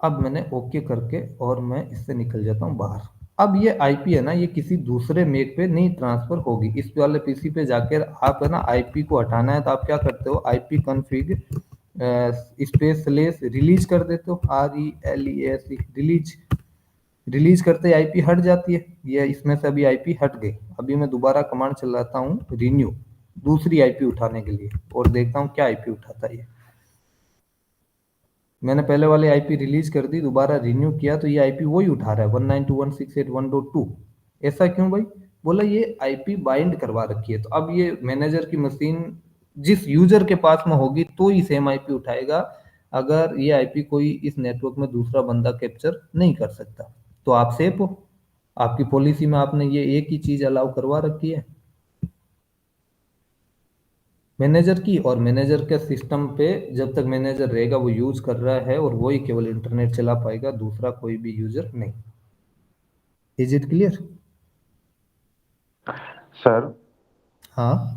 अब मैंने ओके करके और मैं इससे निकल जाता हूँ बाहर। अब ये आईपी है ना, ये किसी दूसरे मेक पे नहीं ट्रांसफर होगी, इस वाले पीसी पे जाकर आप है ना आईपी को हटाना है तो आप क्या करते हो, IP config space slash release कर देते हो, RELEASE रिलीज। रिलीज करते ही आईपी हट जाती है, ये इसमें से अभी आईपी हट गई। अभी मैं दोबारा कमांड चलाता हूँ रिन्यू, दूसरी आईपी उठाने के लिए, और देखता हूँ क्या आईपी उठाता है ये। मैंने पहले वाली आईपी रिलीज कर दी, दोबारा रिन्यू किया तो ये आईपी वही उठा रहा है 192.168.1.2। ऐसा क्यों भाई, बोला ये आईपी बाइंड करवा रखी है। तो अब ये मैनेजर की मशीन जिस यूजर के पास में होगी तो ही सेम आईपी उठाएगा, अगर ये आईपी कोई इस नेटवर्क में दूसरा बंदा कैप्चर नहीं कर सकता। तो आप सेफ हो, आपकी पॉलिसी में आपने ये एक ही चीज अलाउ करवा रखी है मैनेजर की, और मैनेजर के सिस्टम पे जब तक मैनेजर रहेगा वो यूज कर रहा है, और वही केवल इंटरनेट चला पाएगा, दूसरा कोई भी यूजर नहीं। Is it clear? सर, हाँ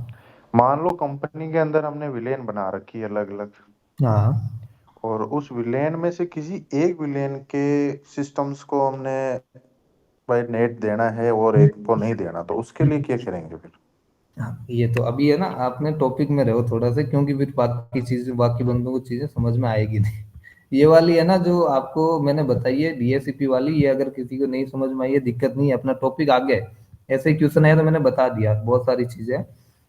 मान लो कंपनी के अंदर हमने विलेन बना रखी है अलग अलग, हाँ, और उस विलेन में से किसी एक विलेन के सिस्टम्स को हमने भाई नेट देना है और एक को नहीं देना, तो उसके लिए क्या करेंगे फिर? हाँ, ये तो अभी है ना, आपने टॉपिक में रहो थोड़ा सा, क्योंकि फिर बाकी चीजें, बाकी बंदों को चीजें समझ में आएगी नहीं। ये वाली है ना जो आपको मैंने बताई है डीएससीपी वाली, ये अगर किसी को नहीं समझ में आई है दिक्कत नहीं है, अपना टॉपिक आगे है। ऐसे क्वेश्चन आया तो मैंने बता दिया, बहुत सारी चीजें हैं।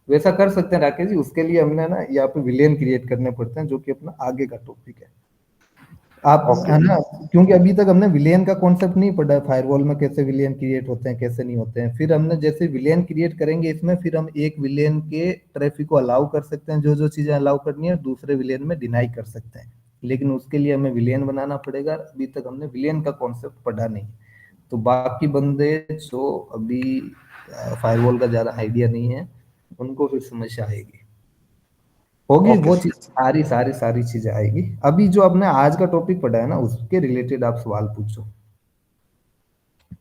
वैसा कर सकते हैं राकेश जी, उसके लिए हमने ना यहाँ पे विलेन क्रिएट करने पड़ते हैं, जो कि अपना आगे का टॉपिक है। आप ओके। है ना, क्योंकि अभी तक हमने विलेन का कॉन्सेप्ट नहीं पढ़ा है, फायरवॉल में कैसे विलेन क्रिएट होते हैं कैसे नहीं होते हैं। फिर हमने जैसे विलेन क्रिएट करेंगे इसमें, फिर हम एक विलेन के ट्रैफिक को अलाउ कर सकते हैं, जो जो चीजें अलाउ करनी है, दूसरे विलेन में डिनाई कर सकते हैं, लेकिन उसके लिए हमें विलेन बनाना पड़ेगा। अभी तक हमने विलेन का कॉन्सेप्ट पढ़ा नहीं। तो बाकी बंदे जो अभी फायरवॉल का ज्यादा आइडिया नहीं है, उनको फिर समस्या आएगी, होगी ओके वो सर। चीज, सारी सारी सारी चीजें आएगी। अभी जो आपने आज का टॉपिक पढ़ा है ना, उसके रिलेटेड आप सवाल पूछो,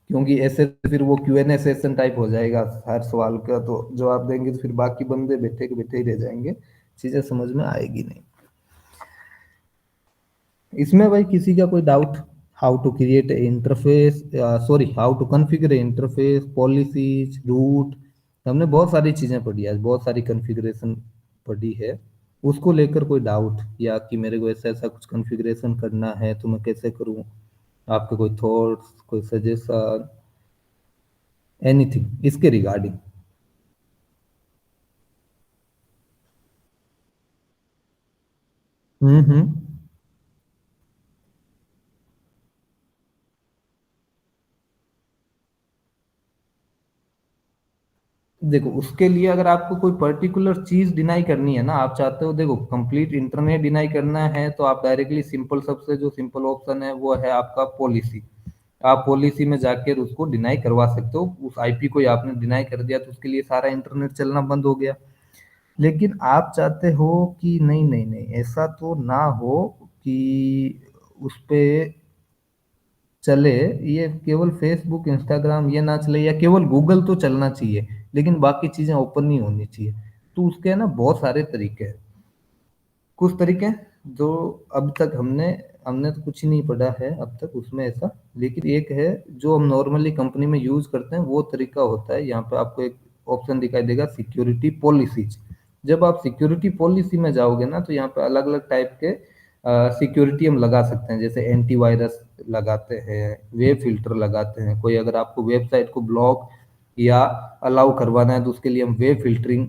क्योंकि ऐसे फिर वो Q&A सेशन टाइप हो जाएगा, हर सवाल का तो जवाब देंगे तो फिर बाकी बंदे बैठे के बैठे ही रह जाएंगे, चीजें समझ में आएगी नहीं। इसमें भाई किसी का कोई doubt, how to create interface, sorry how to configure interface, policies, route, हमने बहुत सारी चीजें पढ़ी आज, बहुत सारी कॉन्फ़िगरेशन पढ़ी है। उसको लेकर कोई डाउट, या कि मेरे को ऐसा ऐसा कुछ कॉन्फ़िगरेशन करना है तो मैं कैसे करूं, आपके कोई थॉट्स, कोई सजेशन, एनीथिंग इसके रिगार्डिंग? हम्म। देखो उसके लिए अगर आपको कोई पर्टिकुलर चीज डिनाई करनी है ना, आप चाहते हो देखो कंप्लीट इंटरनेट डिनाई करना है, तो आप डायरेक्टली सिंपल, सबसे जो सिंपल ऑप्शन है वो है आपका पॉलिसी। आप पॉलिसी में जाकर उसको डिनाई करवा सकते हो, उस आईपी को ही आपने डिनाई कर दिया तो उसके लिए सारा इंटरनेट चलना बंद हो गया। लेकिन आप चाहते हो कि नहीं नहीं नहीं ऐसा तो ना हो कि उस पे चले, ये केवल फेसबुक इंस्टाग्राम ये ना चले, या केवल गूगल तो चलना चाहिए लेकिन बाकी चीजें ओपन नहीं होनी चाहिए। तो उसके ना बहुत सारे तरीके हैं। कुछ तरीके हैं जो अब तक हमने हमने तो कुछ ही नहीं पढ़ा है अब तक उसमें ऐसा, लेकिन एक है जो हम नॉर्मली कंपनी में यूज करते हैं, वो तरीका होता है, यहाँ पे आपको एक ऑप्शन दिखाई देगा सिक्योरिटी पॉलिसीज। जब आप सिक्योरिटी पॉलिसी में जाओगे ना, तो यहाँ पे अलग अलग टाइप के सिक्योरिटी हम लगा सकते हैं, जैसे एंटीवायरस लगाते हैं, वेब फिल्टर लगाते हैं, कोई अगर आपको वेबसाइट को ब्लॉक या अलाउ करवाना है तो उसके लिए हम वेब फिल्टरिंग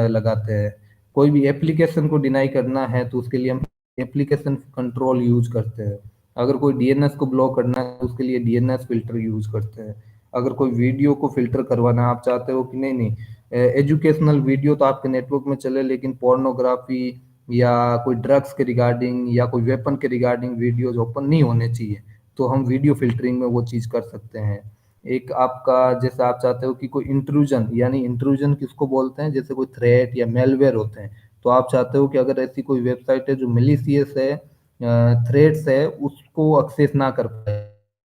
लगाते हैं। कोई भी एप्लीकेशन को डिनाई करना है तो उसके लिए हम एप्लीकेशन कंट्रोल यूज करते हैं। अगर कोई डीएनएस को ब्लॉक करना है तो उसके लिए डीएनएस फिल्टर यूज करते हैं। अगर कोई वीडियो को फिल्टर करवाना है, आप चाहते हो कि नहीं नहीं एजुकेशनल वीडियो तो आपके नेटवर्क में चले लेकिन पोर्नोग्राफी या कोई ड्रग्स के रिगार्डिंग या कोई वेपन के रिगार्डिंग वीडियोज ओपन नहीं होने चाहिए, तो हम वीडियो फिल्टरिंग में वो चीज कर सकते हैं। एक आपका जैसे आप चाहते हो कि कोई इंट्रूजन, यानी इंट्रूजन किसको बोलते हैं, जैसे कोई थ्रेट या मेलवेयर होते हैं, तो आप चाहते हो कि अगर ऐसी कोई वेबसाइट है जो मिलीशियस है, थ्रेट्स है, उसको एक्सेस ना कर पाए,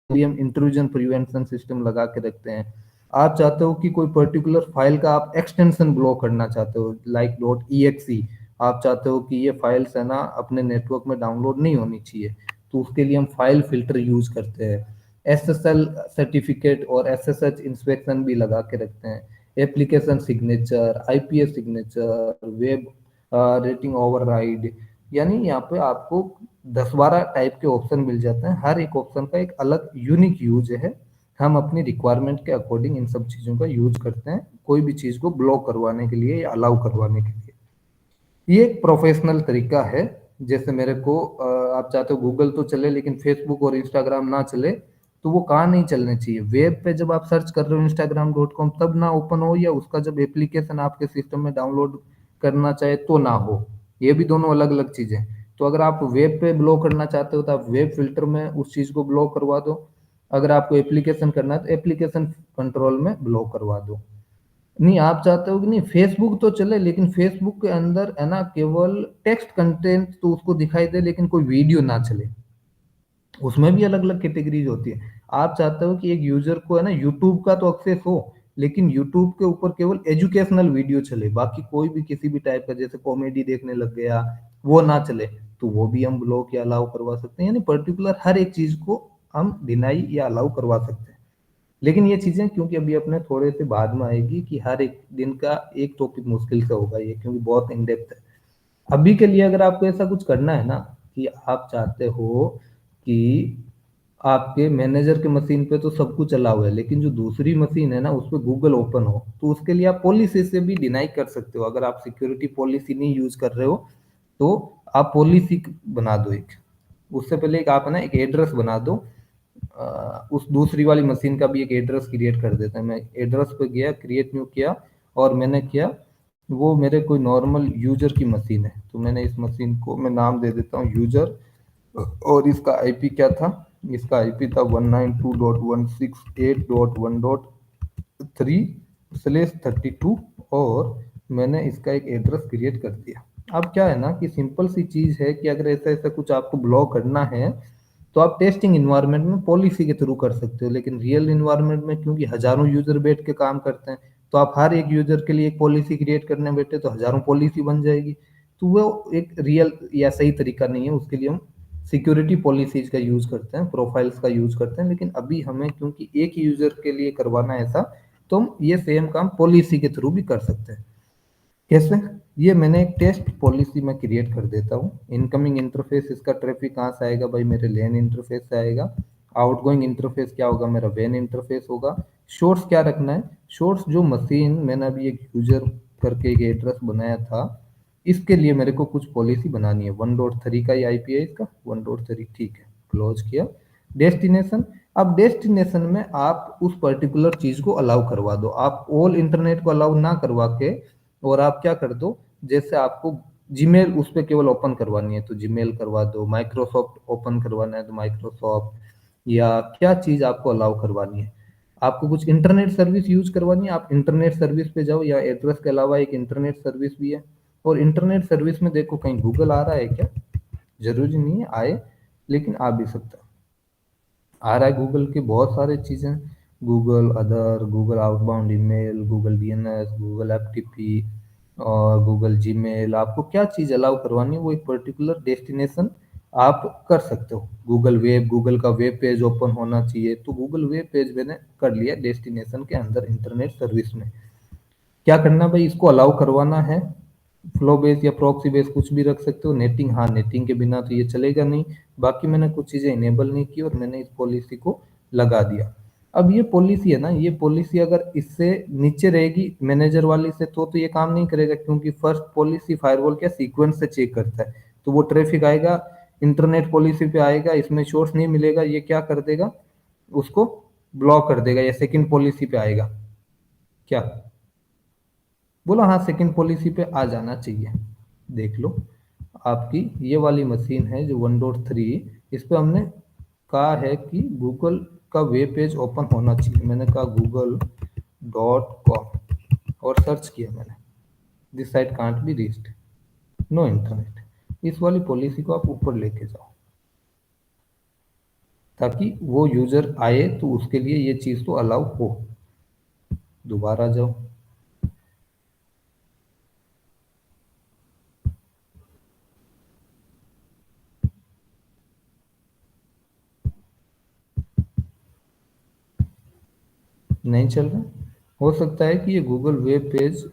तो हम इंट्रूजन प्रिवेंशन सिस्टम लगा के रखते हैं। आप चाहते हो कि कोई पर्टिकुलर फाइल का आप एक्सटेंशन ब्लॉक करना चाहते हो, लाइक .exe, आप चाहते हो कि ये फाइल्स है ना अपने नेटवर्क में डाउनलोड नहीं होनी चाहिए, तो उसके लिए हम फाइल फिल्टर यूज करते हैं। एसएसएल सर्टिफिकेट और एसएसएच इंस्पेक्शन भी लगा के रखते हैं। Application signature, IPS signature, web rating override, यानी यहाँ पे आपको 10-12 टाइप के ऑप्शन मिल जाते हैं। हर एक ऑप्शन का एक अलग यूनिक यूज है। हम अपनी रिक्वायरमेंट के अकॉर्डिंग इन सब चीजों का यूज करते हैं, कोई भी चीज को ब्लॉक करवाने के लिए या अलाउ करवाने के लिए। ये एक प्रोफेशनल तरीका है। जैसे मेरे को आप चाहते हो गूगल तो चले लेकिन फेसबुक और इंस्टाग्राम ना चले, तो वो कहाँ नहीं चलने चाहिए, वेब पे जब आप सर्च कर रहे हो instagram.com तब ना ओपन हो, या उसका जब एप्लीकेशन आपके सिस्टम में डाउनलोड करना चाहे तो ना हो। ये भी दोनों अलग अलग चीजें। तो अगर आप वेब पे ब्लॉक करना चाहते हो तो आप वेब फिल्टर में उस चीज को ब्लॉक करवा दो। अगर आपको एप्लीकेशन करना है तो एप्लीकेशन कंट्रोल में ब्लॉक करवा दो। नहीं आप चाहते हो कि नहीं फेसबुक तो चले लेकिन फेसबुक के अंदर है ना केवल टेक्स्ट कंटेंट तो उसको दिखाई दे लेकिन कोई वीडियो ना चले, उसमें भी अलग अलग कैटेगरीज होती है। आप चाहते हो कि एक यूजर को है ना यूट्यूब का तो एक्सेस हो लेकिन यूट्यूब के ऊपर केवल एजुकेशनल वीडियो चले, बाकी कोई भी किसी भी टाइप का जैसे कॉमेडी देखने लग गया वो ना चले, तो वो भी हम ब्लॉक या अलाउ करवा सकते हैं। यानी पर्टिकुलर हर एक चीज को हम डिनाई या अलाउ करवा सकते हैं। लेकिन ये चीजें क्योंकि अभी अपने थोड़े से बाद में आएगी कि हर एक दिन का एक टॉपिक मुश्किल से होगा ये, क्योंकि बहुत इन डेप्थ है। अभी के लिए अगर आपको ऐसा कुछ करना है ना कि आप चाहते हो कि आपके मैनेजर के मशीन पे तो सब कुछ चला हुआ है लेकिन जो दूसरी मशीन है ना उस पर गूगल ओपन हो, तो उसके लिए आप पॉलिसी से भी डिनाई कर सकते हो। अगर आप सिक्योरिटी पॉलिसी नहीं यूज कर रहे हो तो आप पॉलिसी बना दो एक, उससे पहले एक आप है ना एक एड्रेस बना दो। उस दूसरी वाली मशीन का भी एक एड्रेस क्रिएट कर देते हैं। मैं एड्रेस पे गया, क्रिएट न्यू किया और मैंने किया, वो मेरे कोई नॉर्मल यूजर की मशीन है तो मैंने इस मशीन को मैं नाम दे देता हूँ यूजर, और इसका आईपी क्या था, इसका आईपी था 192.168.1.3/32 और मैंने इसका एक एड्रेस क्रिएट कर दिया। अब क्या है ना कि सिंपल सी चीज है कि अगर ऐसा ऐसा कुछ आपको ब्लॉक करना है तो आप टेस्टिंग इन्वायरमेंट में पॉलिसी के थ्रू कर सकते हो, लेकिन रियल इन्वायरमेंट में क्योंकि हजारों यूजर बैठ के काम करते हैं तो आप हर एक यूजर के लिए एक पॉलिसी क्रिएट करने बैठे तो हजारों पॉलिसी बन जाएगी, तो वो एक रियल या सही तरीका नहीं है। उसके लिए हम सिक्योरिटी पॉलिसीज का यूज करते हैं, प्रोफाइल्स का यूज करते हैं, लेकिन अभी हमें क्योंकि एक ही यूजर के लिए करवाना है ऐसा, तो हम ये सेम काम पॉलिसी के थ्रू भी कर सकते हैं। कैसे, ये मैंने एक टेस्ट पॉलिसी में क्रिएट कर देता हूँ। इनकमिंग इंटरफेस इसका ट्रैफिक कहाँ से आएगा भाई, मेरे लैन इंटरफेस से आएगा। आउटगोइंग इंटरफेस क्या होगा, मेरा वैन इंटरफेस होगा। शोर्स क्या रखना है, शोर्स जो मशीन मैंने अभी एक यूजर करके एक एड्रेस बनाया था इसके लिए मेरे को कुछ पॉलिसी बनानी है। 1.3 का ही आईपी है इसका, 1.3 ठीक है, क्लोज किया। डेस्टिनेशन, अब डेस्टिनेशन में आप उस पर्टिकुलर चीज को अलाउ करवा दो, आप ऑल इंटरनेट को अलाउ ना करवा के, और आप क्या कर दो, जैसे आपको जीमेल उस पर केवल ओपन करवानी है तो जीमेल करवा दो, माइक्रोसॉफ्ट ओपन करवाना है तो माइक्रोसॉफ्ट, या क्या चीज आपको अलाउ करवानी है। आपको कुछ इंटरनेट सर्विस यूज करवानी है, आप इंटरनेट सर्विस पे जाओ, या एड्रेस के अलावा एक इंटरनेट सर्विस भी है। और इंटरनेट सर्विस में देखो कहीं गूगल आ रहा है क्या, जरूरी नहीं है आए, लेकिन आ भी सकता है। आ रहा है गूगल की बहुत सारी चीजें, Google other, Google outbound email, Google DNS, Google FTP और गूगल जीमेल। आपको क्या चीज अलाउ करवानी है वो एक पर्टिकुलर डेस्टिनेशन आप कर सकते हो। गूगल वेब, गूगल का वेब पेज ओपन होना चाहिए, तो गूगल वेब पेज मैंने कर लिया डेस्टिनेशन के अंदर इंटरनेट सर्विस में। क्या करना भाई, इसको अलाउ करवाना है, फ्लो बेस या प्रॉक्सी बेस कुछ भी रख सकते हो। नेटिंग, हाँ नेटिंग के बिना तो ये चलेगा नहीं। बाकी मैंने कुछ चीजें इनेबल नहीं की और मैंने इस पॉलिसी को लगा दिया। अब ये पॉलिसी है ना, ये पॉलिसी अगर इससे नीचे रहेगी मैनेजर वाली से तो ये काम नहीं करेगा, क्योंकि फर्स्ट पॉलिसी फायरवॉल क्या सीक्वेंस से चेक करता है। तो वो ट्रैफिक आएगा इंटरनेट पॉलिसी पे आएगा, इसमें सोर्स नहीं मिलेगा, ये क्या कर देगा, उसको ब्लॉक कर देगा, या सेकंड पॉलिसी पे आएगा। क्या बोला, हाँ सेकंड पॉलिसी पे आ जाना चाहिए। देख लो आपकी ये वाली मशीन है जो 1.3, इस पे हमने कहा है कि गूगल का वेब पेज ओपन होना चाहिए। मैंने कहा google.com और सर्च किया मैंने, this site can't be reached, no internet. इस वाली पॉलिसी को आप ऊपर लेके जाओ ताकि वो यूजर आए तो उसके लिए ये चीज तो अलाउ हो। दोबारा जाओ, नहीं चल रहा। हो सकता है कि ये गूगल वेब पेज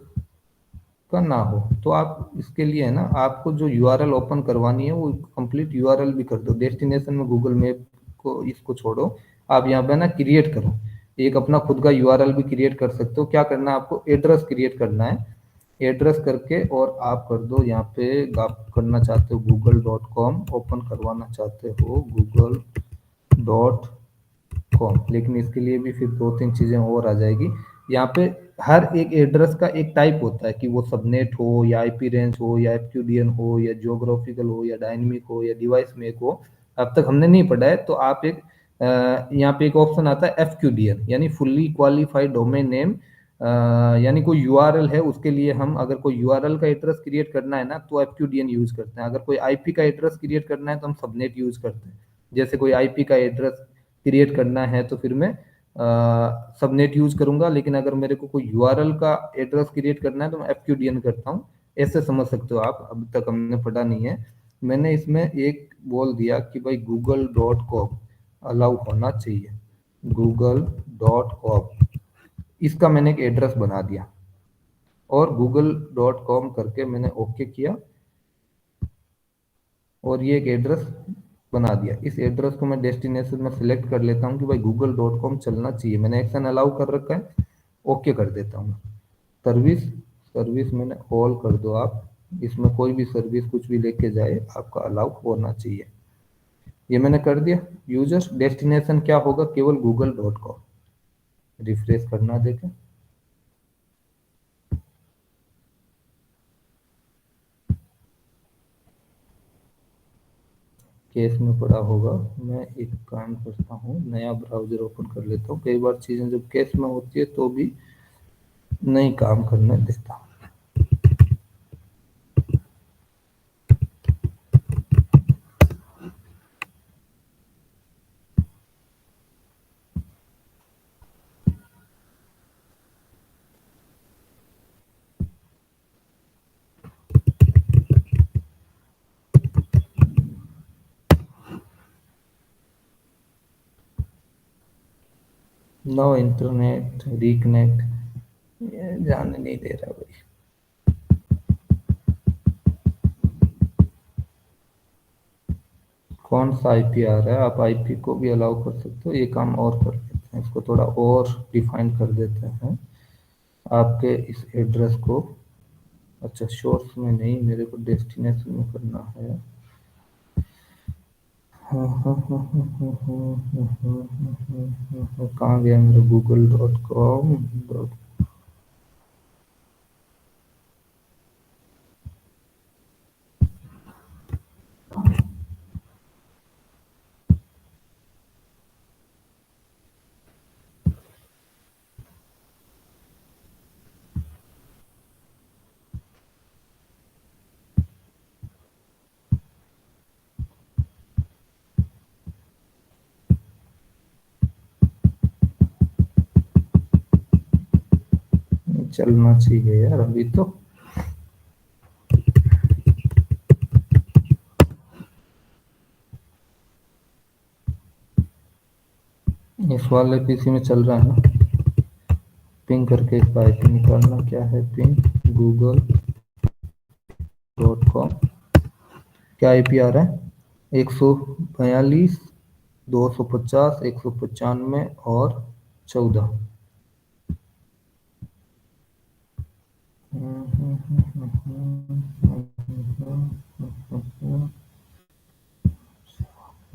का ना हो, तो आप इसके लिए है ना, आपको जो यूआरएल ओपन करवानी है वो कंप्लीट यूआरएल भी कर दो। डेस्टिनेशन में गूगल मैप को इसको छोड़ो, आप यहाँ पे ना क्रिएट करो, एक अपना खुद का यूआरएल भी क्रिएट कर सकते हो। क्या करना है आपको, एड्रेस क्रिएट करना है, एड्रेस करके और आप कर दो यहाँ पे, आप करना चाहते हो google.com, ओपन करवाना चाहते हो google.com, लेकिन इसके लिए भी फिर 2-3 चीजें और आ जाएगी। यहाँ पे हर एक एड्रेस का एक टाइप होता है कि वो सबनेट हो या आईपी रेंज हो या एफक्यूडीएन हो या जियोग्राफिकल हो या डायनेमिक हो या डिवाइस मेक हो, अब तक हमने नहीं पढ़ा है। तो आप एक यहाँ पे एक ऑप्शन आता है एफक्यूडीएन, यानी फुल्ली क्वालिफाइड डोमेन नेम, यानी कोई यूआरएल है उसके लिए हम अगर कोई यूआरएल का एड्रेस क्रिएट करना है ना तो एफक्यूडीएन यूज करते हैं। अगर कोई आईपी का एड्रेस क्रिएट करना है तो हम सबनेट यूज करते हैं। जैसे कोई आईपी का एड्रेस क्रिएट करना है तो फिर मैं सबनेट यूज करूंगा, लेकिन अगर मेरे को कोई यूआरएल का एड्रेस क्रिएट करना है तो मैं एफक्यूडीएन करता हूँ। ऐसे समझ सकते हो आप, अब तक हमने पढ़ा नहीं है। मैंने इसमें एक बोल दिया कि भाई google.com अलाउ होना चाहिए, google.com, इसका मैंने एक एड्रेस बना दिया और google.com करके मैंने ओके किया और ये एक एड्रेस बना दिया। इस एड्रेस को मैं डेस्टिनेशन में सिलेक्ट कर लेता हूँ कि भाई google.com चलना चाहिए, मैंने एक्शन अलाउ कर रखा है, ओके कर देता हूँ। सर्विस मैंने ऑल कर दो आप, इसमें कोई भी सर्विस कुछ भी लेके जाए आपका अलाउ होना चाहिए। ये मैंने कर दिया। यूजर डेस्टिनेशन क्या होगा, केवल google.com। रिफ्रेश करना देखें, केस में पड़ा होगा। मैं एक काम करता हूँ, नया ब्राउजर ओपन कर लेता हूँ। कई बार चीजें जब केस में होती है तो भी नहीं काम करने देता। नो इंटरनेट रिकनेक्ट, ये जाने नहीं दे रहा भाई। कौन सा आईपी आ रहा है, आप आईपी को भी अलाउ कर सकते हो। ये काम और कर लेते हैं, इसको थोड़ा और डिफाइन कर देते हैं आपके इस एड्रेस को। अच्छा सोर्स में नहीं, मेरे को डेस्टिनेशन में करना है। कहाँ गया मेरा google.com? चलना चाहिए यार अभी तो। इस वाले पीसी में चल रहा है ना? पिंग करके इसका आईपी निकालना। क्या है पिंग? google.com। क्या आईपी आ रहा है? 142.250.195 और 14।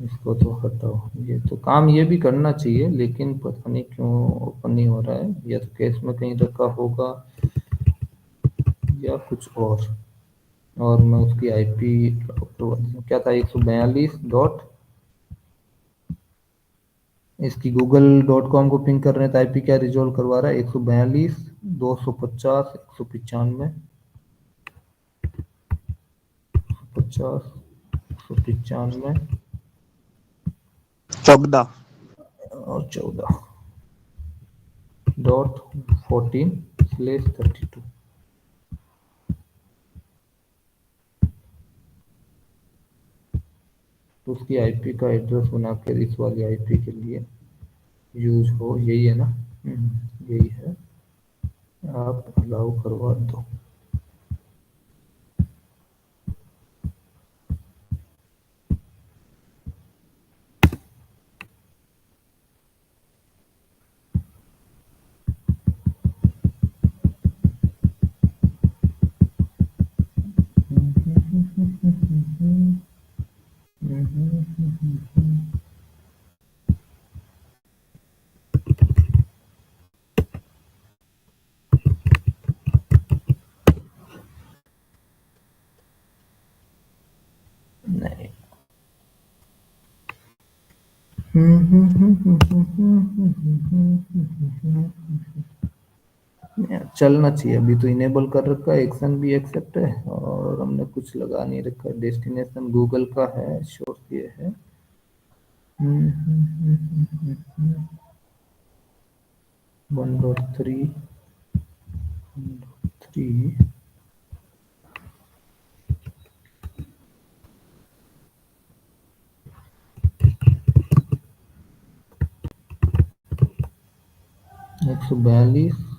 इसको तो हटाओ। ये तो काम ये भी करना चाहिए लेकिन पता नहीं क्यों ओपन नहीं हो रहा है। या तो केस में कहीं रखा होगा या कुछ और मैं उसकी आईपी क्या था? 142 डॉट, इसकी google.com को पिंग कर रहे हैं तो आईपी क्या रिजोल्व करवा रहा है? 142.250.195 195 14 और 14.14/32। तो उसकी आईपी का एड्रेस बना कर इस वाली आईपी के लिए यूज हो। यही है ना? यही है। आप अलाउ करवा दो। नहीं। चलना चाहिए। अभी तो इनेबल कर रखा है, एक्शन भी एक्सेप्ट है और हमने कुछ लगा नहीं रखा है। डेस्टिनेशन गूगल का है, सोर्स ये है। 1.3 142